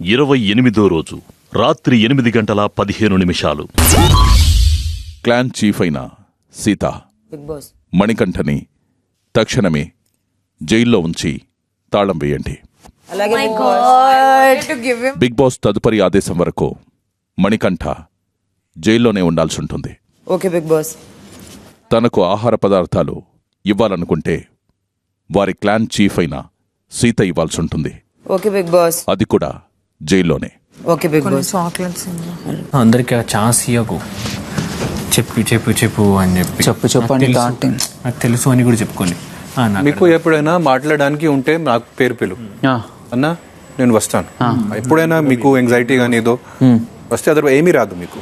28వ రోజు రాత్రి 8:15 clan chief అయిన సీత మణికంఠని తక్షణమే జైల్లో ఉంచి తాళం వేయండి. బిగ్ బాస్ తదుపరి ఆదేశం వరకు మణికంఠ జైల్లోనే ఉండాల్సి ఉంటుంది. Okay Bigg Boss. తనకు ఆహార పదార్థాలు ఇవ్వాలనుకుంటే వారి క్లాన్ చీఫ్ అయిన సీత ఇవ్వాల్సి ఉంటుంది. Okay Bigg Boss. అది కూడా జైల్లోనే. Okay Bigg Boss. అందరికి ఛాన్స్ ఇవ్వకు. చెప్పు అని చెప్పి నాకు తెలుసు అని కూడా చెప్పుకోండి. మీకు ఎప్పుడైనా మాట్లాడడానికి ఉంటే నాకు పేరు పిలు అన్నా, నేను వస్తాను. ఎప్పుడైనా మీకు యాంగ్జైటీ కానీ ఏదో వస్తే అదర్ ఏమీ రాదు మీకు.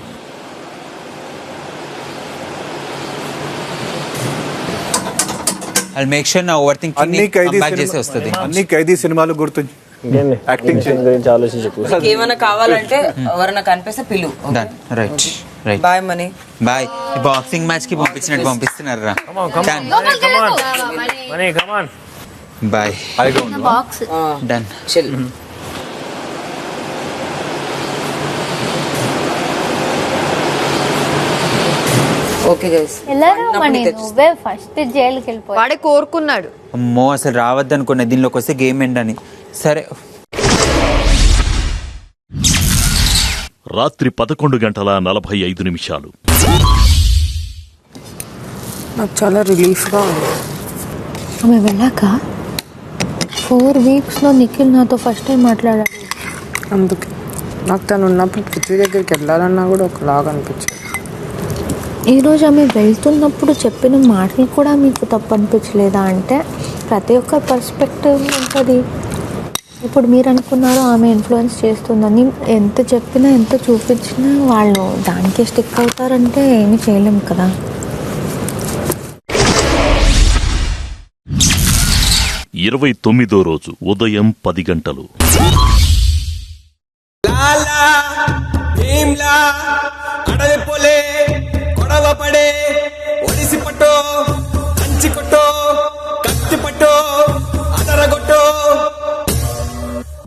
అన్ని ఖైదీ సినిమాలు గుర్తు యాక్టింగ్ ఏమైనా కావాలంటే ఎవరైనా కనిపిస్తే పిలు. Bye Mani. Bye. Boxing match కి పంపించినట్టు పంపిస్తున్నారా? Bye. Done. Okay guys. First జైలుకి వెళ్ళిపోయి వాడే కోరుకున్నాడు. అమ్మో అసలు రావద్దనుకున్నా దీనిలోకి వస్తే గేమ్ ఎండ్ సరే. రాత్రి 11:45 నాకు చాలా రిలీఫ్గా ఉంది. ఆమె వెళ్ళాక 4 వీక్స్లో నిఖిల్ నాతో ఫస్ట్ టైం మాట్లాడాడు. అందుకే నాకు తను ఉన్నప్పుడు పృథ్వీ దగ్గరికి వెళ్ళాలన్నా కూడా ఒకలాగా అనిపించింది. ఈరోజు ఆమె వెళ్తున్నప్పుడు చెప్పిన మాటలు కూడా మీకు తప్పు అనిపించలేదా? అంటే ప్రతి ఒక్క పర్స్పెక్టివ్ ఉంటుంది. ఇప్పుడు మీరు అనుకున్నారు ఆమె ఇన్ఫ్లుయెన్స్ చేస్తుందని. ఎంత చెప్పినా ఎంత చూపించినా వాళ్ళు దానికే స్టిక్ అవుతారంటే ఏమీ చేయలేము కదా. 29వ రోజు ఉదయం 10 గంటలు. పడే ఒడిసి పట్టో, కంచి కొట్టో, కత్తి పట్టో, అదరగొట్టో,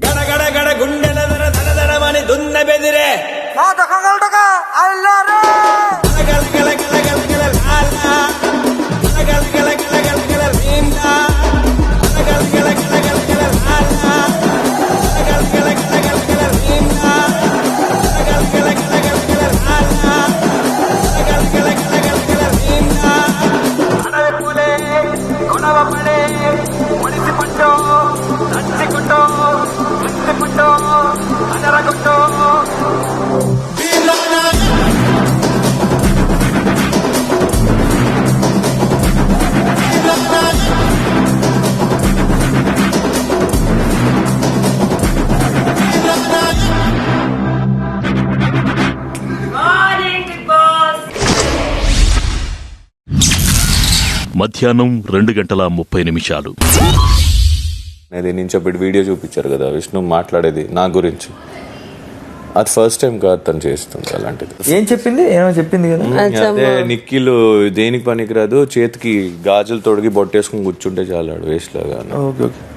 గడగడ గడ గుండెల దర దర దరమని దున్న బెదిరే మధ్యాహ్నం 2:30 నేను చెప్పి వీడియో చూపించారు కదా విష్ణు మాట్లాడేది నా గురించి. అది ఫస్ట్ టైం కాదు తను చేస్తుంది అలాంటిది. ఏం చెప్పింది? ఏమో చెప్పింది కదా. అదే నిఖిల్ దేనికి పనికిరాదు, చేతికి గాజులు తొడిగి బొట్టేసుకుని కూర్చుంటే చాలాడు వేస్ట్ లాగా.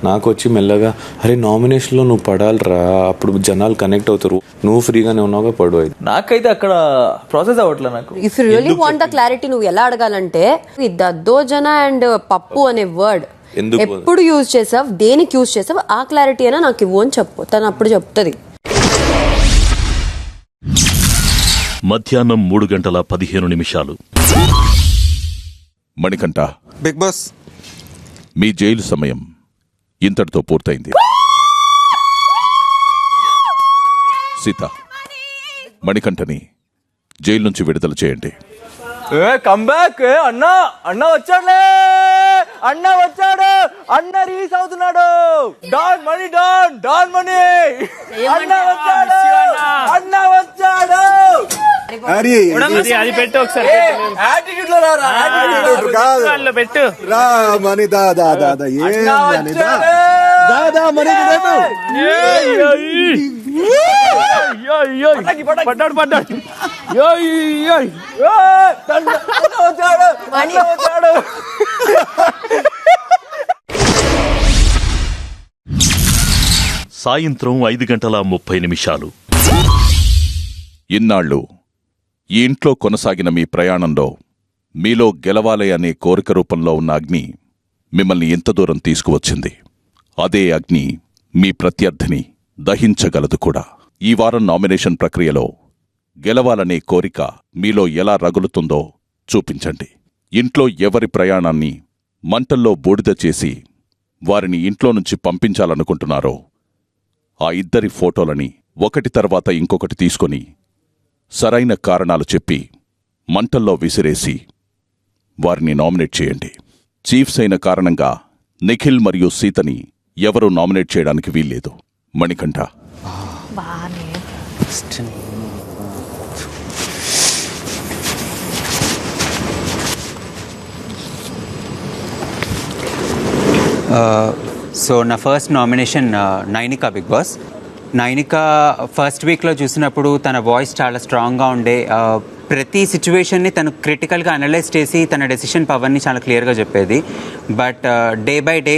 నాకు వచ్చి మెల్లగా అరే నామినేషన్ లో నువ్వు పడాలిరా, అప్పుడు జనాలు కనెక్ట్ అవుతారు, నువ్వు ఫ్రీగానే ఉన్నావుగా పడు. నాకైతే అక్కడ ప్రాసెస్ అవ్వట్లే నాకు. If you really want the clarity నువ్వు ఎలా అడగాలంటే దద్దోజన అండ్ పప్పు అనే వర్డ్ ఎప్పుడు యూజ్ చేసావు, దేనికి యూజ్ చేసావు, ఆ క్లారిటీ అయినా నాకు ఇవ్వు అని చెప్పు. తను అప్పుడు చెప్తుంది. మధ్యాహ్నం 3:15 మణికంఠ, బిగ్ బాస్ మీ జైలు సమయం ఇంతటితో పూర్తయింది. సీత, మణికంఠని జైలు నుంచి విడుదల చేయండి. కమ్బ్యాక్. అన్నా వచ్చాడులే, అన్న వచ్చాడు, అన్న రిలీజ్ అవుతున్నాడు. డాన్ మనీ, డాన్ మనీ, అన్న వచ్చాడు, అన్న వచ్చాడు. అది పెట్టు ఒకసారి. యాటిట్యూడ్ లో పెట్టు రా మనీ దాదా పడ్డాడు వచ్చాడు. సాయంత్రం 5:30 ఇన్నాళ్ళు ఈ ఇంట్లో కొనసాగిన మీ ప్రయాణంలో మీలో గెలవాలి అనే కోరిక రూపంలో ఉన్న అగ్ని మిమ్మల్ని ఎంత దూరం తీసుకువచ్చింది. అదే అగ్ని మీ ప్రత్యర్థిని దహించగలదు కూడా. ఈ వారం నామినేషన్ ప్రక్రియలో గెలవాలనే కోరిక మీలో ఎలా రగులుతుందో చూపించండి. ఇంట్లో ఎవరి ప్రయాణాన్ని మంటల్లో బూడిద చేసి వారిని ఇంట్లో నుంచి పంపించాలనుకుంటున్నారో ఆ ఇద్దరి ఫోటోలని ఒకటి తర్వాత ఇంకొకటి తీసుకొని సరైన కారణాలు చెప్పి మంటల్లో విసిరేసి వారిని నామినేట్ చేయండి. చీఫ్స్ అయిన కారణంగా నిఖిల్ మరియు సీతని ఎవరూ నామినేట్ చేయడానికి వీల్లేదు. మణికంఠ, సో నా first nomination Nainika Bigg Boss. Nainika first వీక్లో చూసినప్పుడు తన వాయిస్ చాలా స్ట్రాంగ్గా ఉండే, ప్రతి సిచ్యువేషన్ని తను క్రిటికల్గా అనలైజ్ చేసి తన డెసిషన్ పవర్ని చాలా క్లియర్గా చెప్పేది. బట్ డే బై డే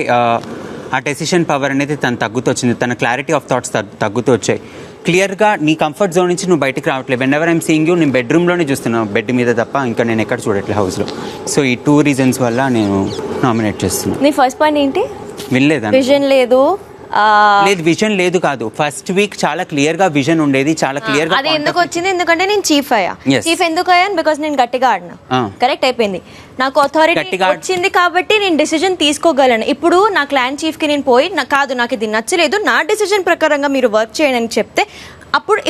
ఆ డెసిషన్ పవర్ అనేది తను తగ్గుతూ వచ్చింది, తన క్లారిటీ ఆఫ్ థాట్స్ తగ్గుతూ వచ్చాయి. క్లియర్గా నీ కంఫర్ట్ జోన్ నుంచి నువ్వు బయటికి రావట్లేదు. When ever I'm seeing you నేను బెడ్రూమ్లోనే చూస్తున్నాను, బెడ్ మీద తప్ప ఇంకా నేను ఎక్కడ చూడట్లేదు హౌస్లో. సో ఈ 2 రీజన్స్ వల్ల నేను నామినేట్ చేస్తున్నాను. నీ ఫస్ట్ పాయింట్ ఏంటి? వినలేదా? విజన్ లేదు. లేదు, విజన్ లేదు కాదు. ఫస్ట్ వీక్ చాలా క్లియర్ గా విజన్ ఉండేది, చాలా క్లియర్ గా. అది ఎందుకు వచ్చింది? ఎందుకంటే నేను చీఫ్ అయ్యా. చీఫ్ ఎందుకు అయ్యాను? బికాస్ నేను గట్టిగా ఆడినా. కరెక్ట్ అయిపోయింది. నాకు అథారిటీ వచ్చింది కాబట్టి నేను డిసిజన్ తీసుకోగలను. ఇప్పుడు నా క్లాన్ చీఫ్ కి నేను పోయి నాకు ఇది నచ్చలేదు, నా డిసిజన్ ప్రకారంగా మీరు వర్క్ చేయండి అని చెప్తే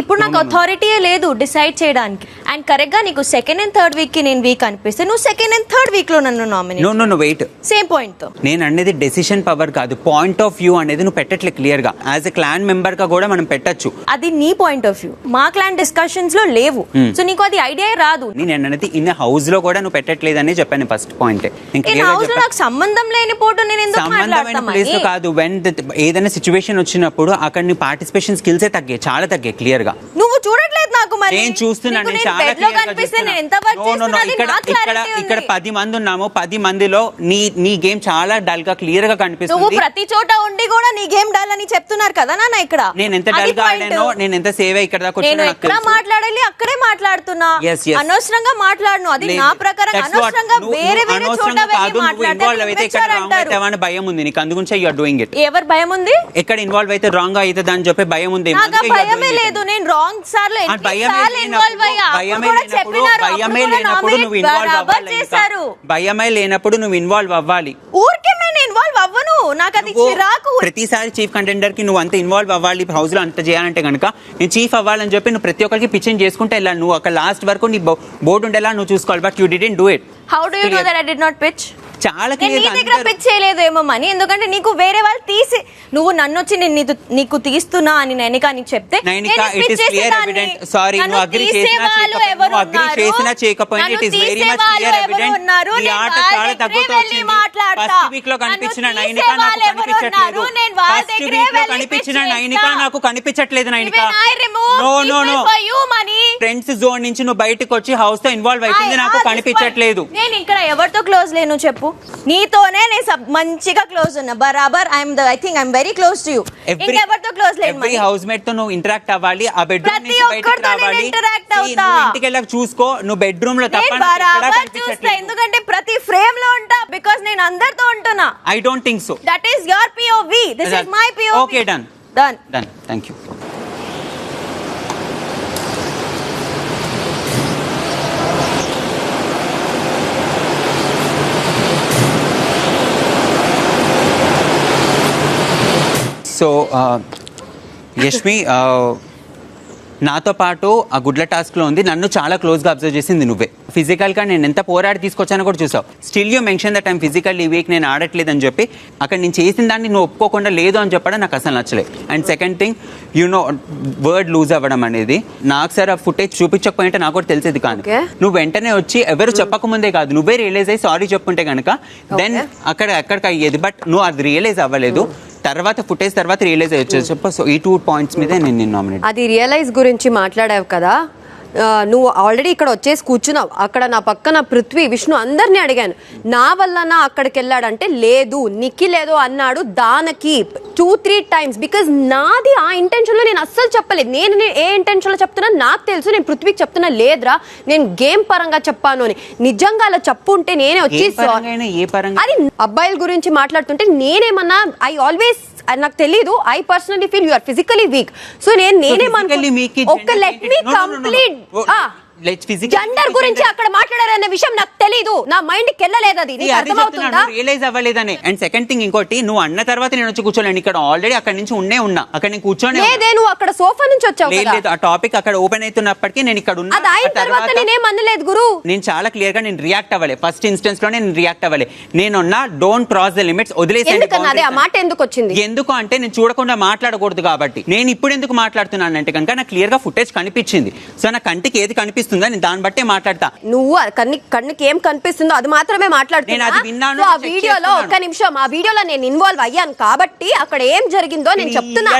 ఇప్పుడు నాకు అథారిటీయే లేదు డిసైడ్ చేయడానికి. అండ్ కరెక్ట్ గా నీకు సెకండ్ అండ్ థర్డ్ వీక్ కి నేను వీక్ అనిపిస్తే నువ్వు సెకండ్ అండ్ థర్డ్ వీక్ లో నన్ను nominate. No wait, same point తో నేను అనేది డెసిషన్ పవర్ కాదు, పాయింట్ ఆఫ్ వ్యూ అనేది నువ్వు పెట్టట్లేదు క్లియర్ గా. యాజ్ ఎ క్లాన్ మెంబర్ గా కూడా మనం పెట్టచ్చు. అది నీ పాయింట్ ఆఫ్ వ్యూ, మా క్లాన్ డిస్కషన్స్ లో లేవు. సో నీకు అది ఐడియా రాదు. నేను అనేది ఇన్ హౌస్ లో కూడా నువ్వు పెట్టట్లేదు అని చెప్పాను ఫస్ట్ పాయింట్. హౌస్ లో నాకు సంబంధం లేని పోటు నేను ఎందుకు సంబంధమైన ప్లేస్ లో కాదు. వెన్ ఏదైనా సిచ్యువేషన్ వచ్చినప్పుడు అక్కడ నీ పార్టిసిపేషన్ స్కిల్సే తగ్గాయి, చాలా తగ్గాయి క్లియర్ గా. నువ్వు చూడట్లేదు నాకు. మరి నేను చూస్తున్నాను, నేను చాలా ఇక్కడ 10 మంది ఉన్నాము, 10 మందిలో నీ గేమ్ చాలా డల్ గా క్లియర్ గా కనిపిస్తుంది. నువ్వు ప్రతి చోట ఉండి కూడా నీ గేమ్ డల్ అని చెప్తున్నారు కదా నాన్న. ఇక్కడ నేను ఎంత డల్ గా ఆడానో, నేను ఎంత సేవ్ ఇక్కడ దాకా వచ్చానో నేను ఎక్కడ మాట్లాడాలి అక్కడే మాట్లాడుతున్నా. అనవసరంగా మాట్లాడను, అది నా ప్రకారం. అనవసరంగా వేరే వేరే చోట వెళ్ళి మాట్లాడతాను. భయం ఉంది నీకు, అందుగురించి యు ఆర్ డూయింగ్ ఇట్. ఎవరు భయం ఉంది? ఎక్కడ ఇన్వాల్వ్ అయితే రాంగ్ అవుతుంది అని చెప్పి భయం ఉంది. నాకు భయమే లేదు. నేను రాంగ్ సార్లు భయమే లేనప్పుడు నువ్వు ఇన్వాల్వ్ అవ్వాలి. ఊరికే నేను ఇన్వాల్వ్ అవ్వను, నాకు అది చిరాకు. ప్రతిసారి చీఫ్ కంటెండర్ కి నువ్వు అంత ఇన్వాల్వ్ అవ్వాలి హౌస్ లో అంత చేయాలంటే కనుక నేను చీఫ్ అవ్వాలని చెప్పి నువ్వు ప్రతి ఒక్కరికి పిచ్చింగ్ చేసుకుంటే వెళ్ళాలి. నువ్వు అక్కడ లాస్ట్ వరకు నీ బోర్డు ఉండేలా నువ్వు చూసుకోవాలి. But you didn't do it. How do you know that I did not pitch? చాలా పిచ్ చేయలేదేమో అని. ఎందుకంటే నీకు వేరే వాళ్ళు తీసి నువ్వు నన్ను వచ్చి నేను నీకు తీస్తున్నా అని నైనికా నీకు చెప్తే నాకు కనిపించట్లేదు నైనికా. ఫ్రెండ్స్ జోన్ నుంచి నువ్వు బయటకు వచ్చి హౌస్ తో ఇన్వాల్వ్ అయిపోయింది, నాకు కనిపించట్లేదు. నేను ఇక్కడ ఎవరితో క్లోజ్ లేను చెప్పు? నీతోనే నేను మంచిగా క్లోజ్ ఉన్నా, బరాబర్. I think I'm very close to you. ఇంకెవరితో క్లోజ్ లేను. ఎవ్రీ హౌస్ మేట్ తో నువ్వు ఇంటరాక్ట్ అవ్వాలి, ఆ బెడ్రూమ్ నుంచి బయటికి రావాలి. నువ్వు ఇంటికి వెళ్ళాక చూసుకో, నువ్వు బెడ్రూమ్ లో తప్ప బరాబర్ చూస్తా. ఎందుకంటే ప్రతి ఫ్రేమ్ లో ఉంటా, బికాజ్ నేను అందరితో ఉంటున్నా. I don't think so. That is your POV, this is my POV. Okay, done. Thank you. So Yashmi నాతో పాటు ఆ గుడ్ల టాస్క్లో ఉంది, నన్ను చాలా క్లోజ్గా అబ్జర్వ్ చేసింది నువ్వే. ఫిజికల్గా నేను ఎంత పోరాడి తీసుకొచ్చానో కూడా చూసావు. Still you mention that I'm physically week, నేను ఆడట్లేదు అని చెప్పి అక్కడ నేను చేసిన దాన్ని నువ్వు ఒప్పుకోకుండా లేదు అని చెప్పడం నాకు అసలు నచ్చలేదు. And second thing, word lose అవ్వడం అనేది నాకు సార్ ఆ ఫుటేజ్ చూపించకపోయింటే నాకు కూడా తెలిసేది కాదు. నువ్వు వెంటనే వచ్చి ఎవరు చెప్పకముందే కాదు, నువ్వే రియలైజ్ అయ్యి సారీ చెప్పుంటే కనుక దెన్ అక్కడికి అయ్యేది. బట్ నువ్వు అది రియలైజ్ అవ్వలేదు, తర్వాత ఫుటేజ్ తర్వాత రియలైజ్ అయ్యొచ్చు చెప్ప. సో ఈ 2 పాయింట్స్ మీద నేను నామినేట్. అది రియలైజ్ గురించి మాట్లాడావు కదా, నువ్వు ఆల్రెడీ ఇక్కడ వచ్చేసి కూర్చున్నావు, అక్కడ నా పక్కన పృథ్వీ, విష్ణు అందరినీ అడిగాను, నా వల్ల అక్కడికి వెళ్ళాడంటే లేదు నిఖిల్ ఏదో అన్నాడు దానికి 2-3 టైమ్స్. బికాజ్ నాది ఆ ఇంటెన్షన్లో నేను అస్సలు చెప్పలేదు. నేను ఏ ఇంటెన్షన్లో చెప్తున్నా నాకు తెలుసు. నేను పృథ్వీకి చెప్తున్నా లేదురా నేను గేమ్ పరంగా చెప్పాను అని. నిజంగా అలా చెప్పుంటే నేనే వచ్చి అది అబ్బాయిల గురించి మాట్లాడుతుంటే నేనేమన్నా ఐ ఆల్వేస్ నాకు తెలీదు. I personally feel you are physically weak. So నేనేమన్నా ఒక లెట్ మీ కంప్లీట్ జెండర్ గురించి అక్కడ మాట్లాడారనే విషయం నాకు తెలీదు. నా మైండ్ కి వెళ్ళలేదు. అది నీకు అర్థమవుతుందా? రియలైజ్ అవ్వలేదని. అండ్ సెకండ్ థింగ్ ఇంకోటి, నువ్వు అన్న తర్వాత నేను వచ్చి కూర్చోలేను ఇక్కడ. ఆల్రెడీ అక్కడ నుంచి ఉన్నా అక్కడ నేను కూర్చొని లేదే. నువ్వు అక్కడ సోఫా నుంచి వచ్చావు కదా. లేదు, ఆ టాపిక్ అక్కడ ఓపెన్ అవుతున్నప్పటికీ నేను ఇక్కడ ఉన్నా. అది అయిన తర్వాత నేనేం అనలేదు గురు. నేను చాలా క్లియర్ గా నేను రియాక్ట్ అవ్వలే. ఫస్ట్ ఇన్స్టెన్స్ లో నేను రియాక్ట్ అవ్వలే. నేనున్నా డోంట్ క్రాస్ ద లిమిట్స్, వదిలేసేయండి. ఆ మాట ఎందుకు వచ్చింది? ఎందుకు అంటే నేను చూడకుండా మాట్లాడకూడదు కాబట్టి. నేను ఇప్పుడు ఎందుకు మాట్లాడుతున్నాను అంటే కనుక నాకు క్లియర్ గా ఫుటేజ్ కనిపించింది. సో నా కంటికి ఏది కనిపిస్తుందో నేను దాన్ని బట్టే మాట్లాడతా. నువ్వు కన్నుకి ఏం కనిపిస్తుందో అది మాత్రమే మాట్లాడుతున్నాను. ఆ వీడియోలో ఒక్క నిమిషం, ఆ వీడియోలో నేను ఇన్వాల్వ్ అయ్యాను కాబట్టి అక్కడ ఏం జరిగిందో నేను చెప్తున్నా.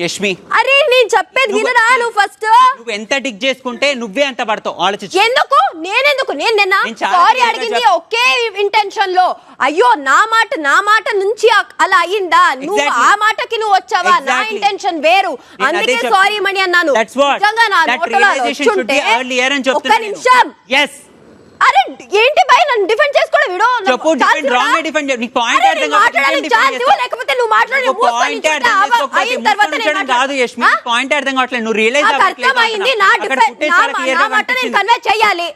యష్మి, అరే నేను చెప్పేది వినరా నువ్వు ఫస్ట్. నువ్వు ఎంత డిగ్ చేసుకుంటే నువ్వే అంత పడతావు. ఆలోచించు. ఎందుకు నేనెందుకు నేను సారీ అడిగింది ఒకే ఇంటెన్షన్ లో. అయ్యో నా మాట నుంచి అలా అయ్యిందా? నువ్వు ఆ మాటకి నువ్వు వచ్చావా? నా ఇంటెన్షన్ వేరు, అందుకే సారీ మణి అన్నాను. ఒక్క నిమిషం. అరే ఏంటి భయ నన్ను డిఫెండ్ చేసుకోవడం వీడో చెప్పు. డిఫెండ్ రాంగ్ డిఫెండ్ నీ పాయింట్ అర్థం కావట్లేదు. ఛాన్స్ ఇవ్వు లేకపోతే నువ్వు మాట్లాడే పాయింట్ అర్థం అయిన తర్వాత నేను కాదు యష్మి పాయింట్ అర్థం కావట్లేదు. నువ్వు రియలైజ్ అవ్వట్లేదు. అర్థమైంది. నా మాట నేను కన్వే చేయాలి.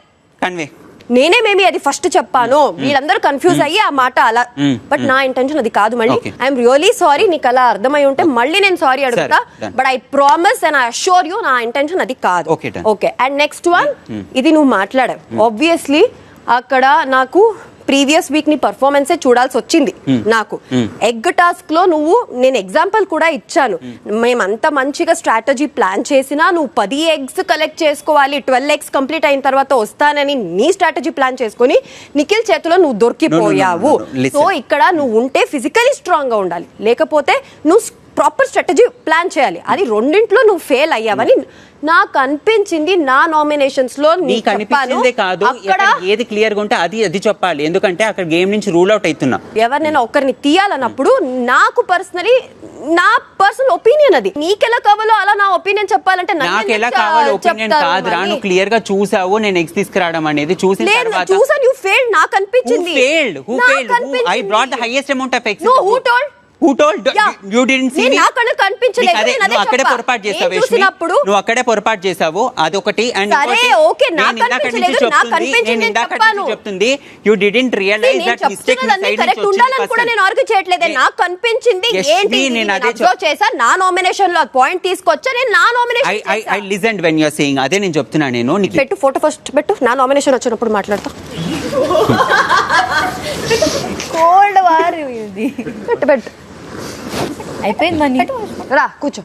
కన్వే నేనేమేమి అది ఫస్ట్ చెప్పాను. వీళ్ళందరూ కన్ఫ్యూజ్ అయ్యి ఆ మాట అలా. బట్ నా ఇంటెన్షన్ అది కాదు. మళ్ళీ ఐఎమ్ రియలీ సారీ. నీకు అలా అర్థమై ఉంటే మళ్ళీ నేను సారీ అడుగుతా. But I promise and I assure you నా ఇంటెన్షన్ అది కాదు. ఓకే. అండ్ నెక్స్ట్ వన్, ఇది నువ్వు మాట్లాడావు. ఆబ్వియస్లీ అక్కడ నాకు ప్రీవియస్ వీక్ నీ పర్ఫార్మెన్సే చూడాల్సి వచ్చింది. నాకు ఎగ్ టాస్క్ లో నువ్వు, నేను ఎగ్జాంపుల్ కూడా ఇచ్చాను, మేమంత మంచిగా స్ట్రాటజీ ప్లాన్ చేసినా నువ్వు 10 eggs కలెక్ట్ చేసుకోవాలి, 12 eggs కంప్లీట్ అయిన తర్వాత వస్తానని నీ స్ట్రాటజీ ప్లాన్ చేసుకుని నిఖిల్ చేతిలో నువ్వు దొరికిపోయావు. సో ఇక్కడ నువ్వు ఉంటే ఫిజికలీ స్ట్రాంగ్ గా ఉండాలి, లేకపోతే నువ్వు ప్రాపర్ స్ట్రాటజీ ప్లాన్ చేయాలి. అది రెండింట్లో నువ్వు ఫెయిల్ అయ్యావని నాకు అనిపించింది. నా నామినేషన్స్ లో నీకు అనిపించిందే కాదు, ఏది క్లియర్ గా ఉంటే అది చెప్పాలి. ఎందుకంటే అక్కడ గేమ్ నుంచి రూల్ అవుట్ అవుతున్నా. ఎవరినైనా ఒకరిని తీయాలన్నప్పుడు నాకు పర్సనలీ నా పర్సనల్ ఒపీనియన్ అది. నీకెలా కావాలో అలా నా ఒపీనియన్ చెప్పాలంటే నాకు ఎలా కావాలో ఒపీనియన్ కాదురా. నువ్వు క్లియర్ గా చూసావు నేను ఎగ్స్ తీసుకురావడం అనేది. చూసిన తర్వాత చూసాను యు ఫెయిల్డ్ నాకు అనిపించింది. I brought the highest amount of eggs. No, who told? Who told? You didn't see me. నాకు కనిపించలేదు. నువ్వు అక్కడే పొరపాటు చేసావు యష్మి. నువ్వు అక్కడే పొరపాటు చేసావు. అదొకటి. అండ్ చెప్తుంది you didn't realize that mistake me side నుంచి ఉండాలని కూడా నేను ఆర్గ్యూ చేయట్లేదే. నాకు కనిపించింది ఏంటి నేను అబ్జర్వ్ చేశాను. నా నామినేషన్ లో పాయింట్ తీసుకొచ్చా. నేను నా nomination I listened when you are saying. అదే నేను చెప్తున్నా. నేను పెట్టు ఫోటో ఫస్ట్ పెట్టు. నా నామినేషన్ వచ్చినప్పుడు మాట్లాడతా. కోల్డ్ వార్ ఇది. పెట్టు అయిపోయింది. రా కూర్చో.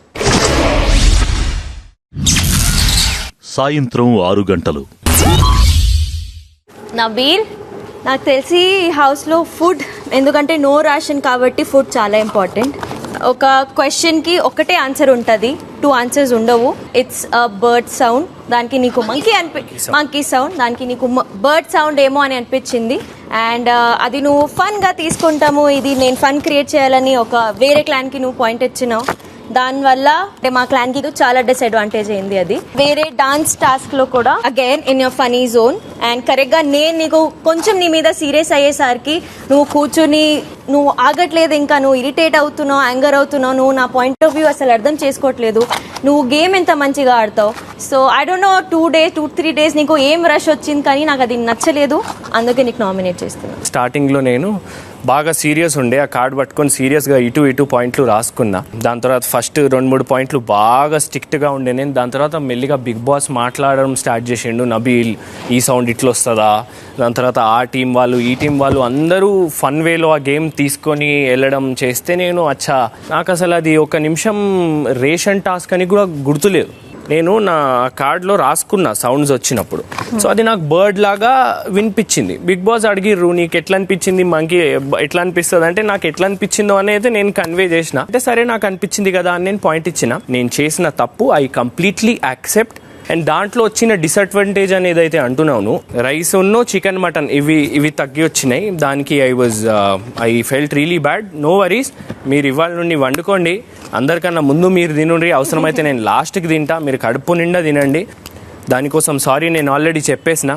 సాయంత్రం 6 గంటలు. నబీల్, నాకు తెలిసి హౌస్లో ఫుడ్, ఎందుకంటే నో రేషన్ కాబట్టి ఫుడ్ చాలా ఇంపార్టెంట్. ఒక క్వశ్చన్కి ఒకటే ఆన్సర్ ఉంటుంది, 2 answers ఉండవు. ఇట్స్ అ బర్డ్ సౌండ్, దానికి నీకు మంకీ సౌండ్, దానికి నీకు బర్డ్ సౌండ్ ఏమో అని అనిపించింది. అండ్ అది నువ్వు ఫన్గా తీసుకుంటాము, ఇది నేను ఫన్ క్రియేట్ చేయాలని ఒక వేరే క్లాన్కి నువ్వు పాయింట్ ఇచ్చినావు. దానివల్ల అంటే మా క్లాన్కి చాలా డిసడ్వాంటేజ్ అయింది. అది వేరే డాన్స్ టాస్క్ లో కూడా again in your funny zone. And correct గా నేను నీకు కొంచెం నీ మీద సీరియస్ అయ్యేసరికి నువ్వు కూర్చుని నువ్వు ఆగట్లేదు, ఇంకా నువ్వు ఇరిటేట్ అవుతున్నావు, యాంగర్ అవుతున్నావు, నువ్వు నా పాయింట్ ఆఫ్ వ్యూ అసలు అర్థం చేసుకోవట్లేదు, నువ్వు గేమ్ ఎంత మంచిగా ఆడతావు. So I don't know 2-3 days నీకు ఏం రష్ వచ్చింది, కానీ నాకు అది నచ్చలేదు, అందుకే నీకు నామినేట్ చేస్తున్నాను. స్టార్టింగ్లో నేను బాగా సీరియస్ ఉండే, ఆ కార్డు పట్టుకొని సీరియస్గా ఇటు పాయింట్లు రాసుకున్నా. దాని తర్వాత ఫస్ట్ 2-3 పాయింట్లు బాగా స్ట్రిక్ట్గా ఉండే నేను. దాని తర్వాత మెల్లిగా బిగ్ బాస్ మాట్లాడడం స్టార్ట్ చేసిండు. నబీల్ ఈ సౌండ్ ఇట్లా వస్తుందా, దాని తర్వాత ఆ టీం వాళ్ళు ఈ టీం వాళ్ళు అందరూ ఫన్ వేలో ఆ గేమ్ తీసుకొని వెళ్ళడం చేస్తే నేను నాకు అసలు అది 1 నిమిషం రేషన్ టాస్క్ అని కూడా గుర్తులేదు. నేను నా కార్డులో రాసుకున్నా సౌండ్స్ వచ్చినప్పుడు. సో అది నాకు బర్డ్ లాగా వినిపించింది. బిగ్ బాస్ అడిగిర్రు నీకు ఎట్లా అనిపించింది, మంకీ ఎట్లా అనిపిస్తుంది అంటే నాకు ఎట్లా అనిపించిందో అనేది నేను కన్వే చేసిన. అంటే సరే నాకు అనిపించింది కదా అని నేను పాయింట్ ఇచ్చిన. నేను చేసిన తప్పు ఐ కంప్లీట్లీ యాక్సెప్ట్. అండ్ దాంట్లో వచ్చిన డిసడ్వాంటేజ్ అని ఏదైతే అంటున్నాను, రైస్ ఉన్నో చికెన్ మటన్ ఇవి తగ్గి వచ్చినాయి. దానికి I felt really bad. No worries, మీరు ఇవాళ నుండి వండుకోండి, అందరికన్నా ముందు మీరు తినండి, అవసరమైతే నేను లాస్ట్కి తింటా, మీరు కడుపు నిండా తినండి. దానికోసం సారీ నేను ఆల్రెడీ చెప్పేసిన.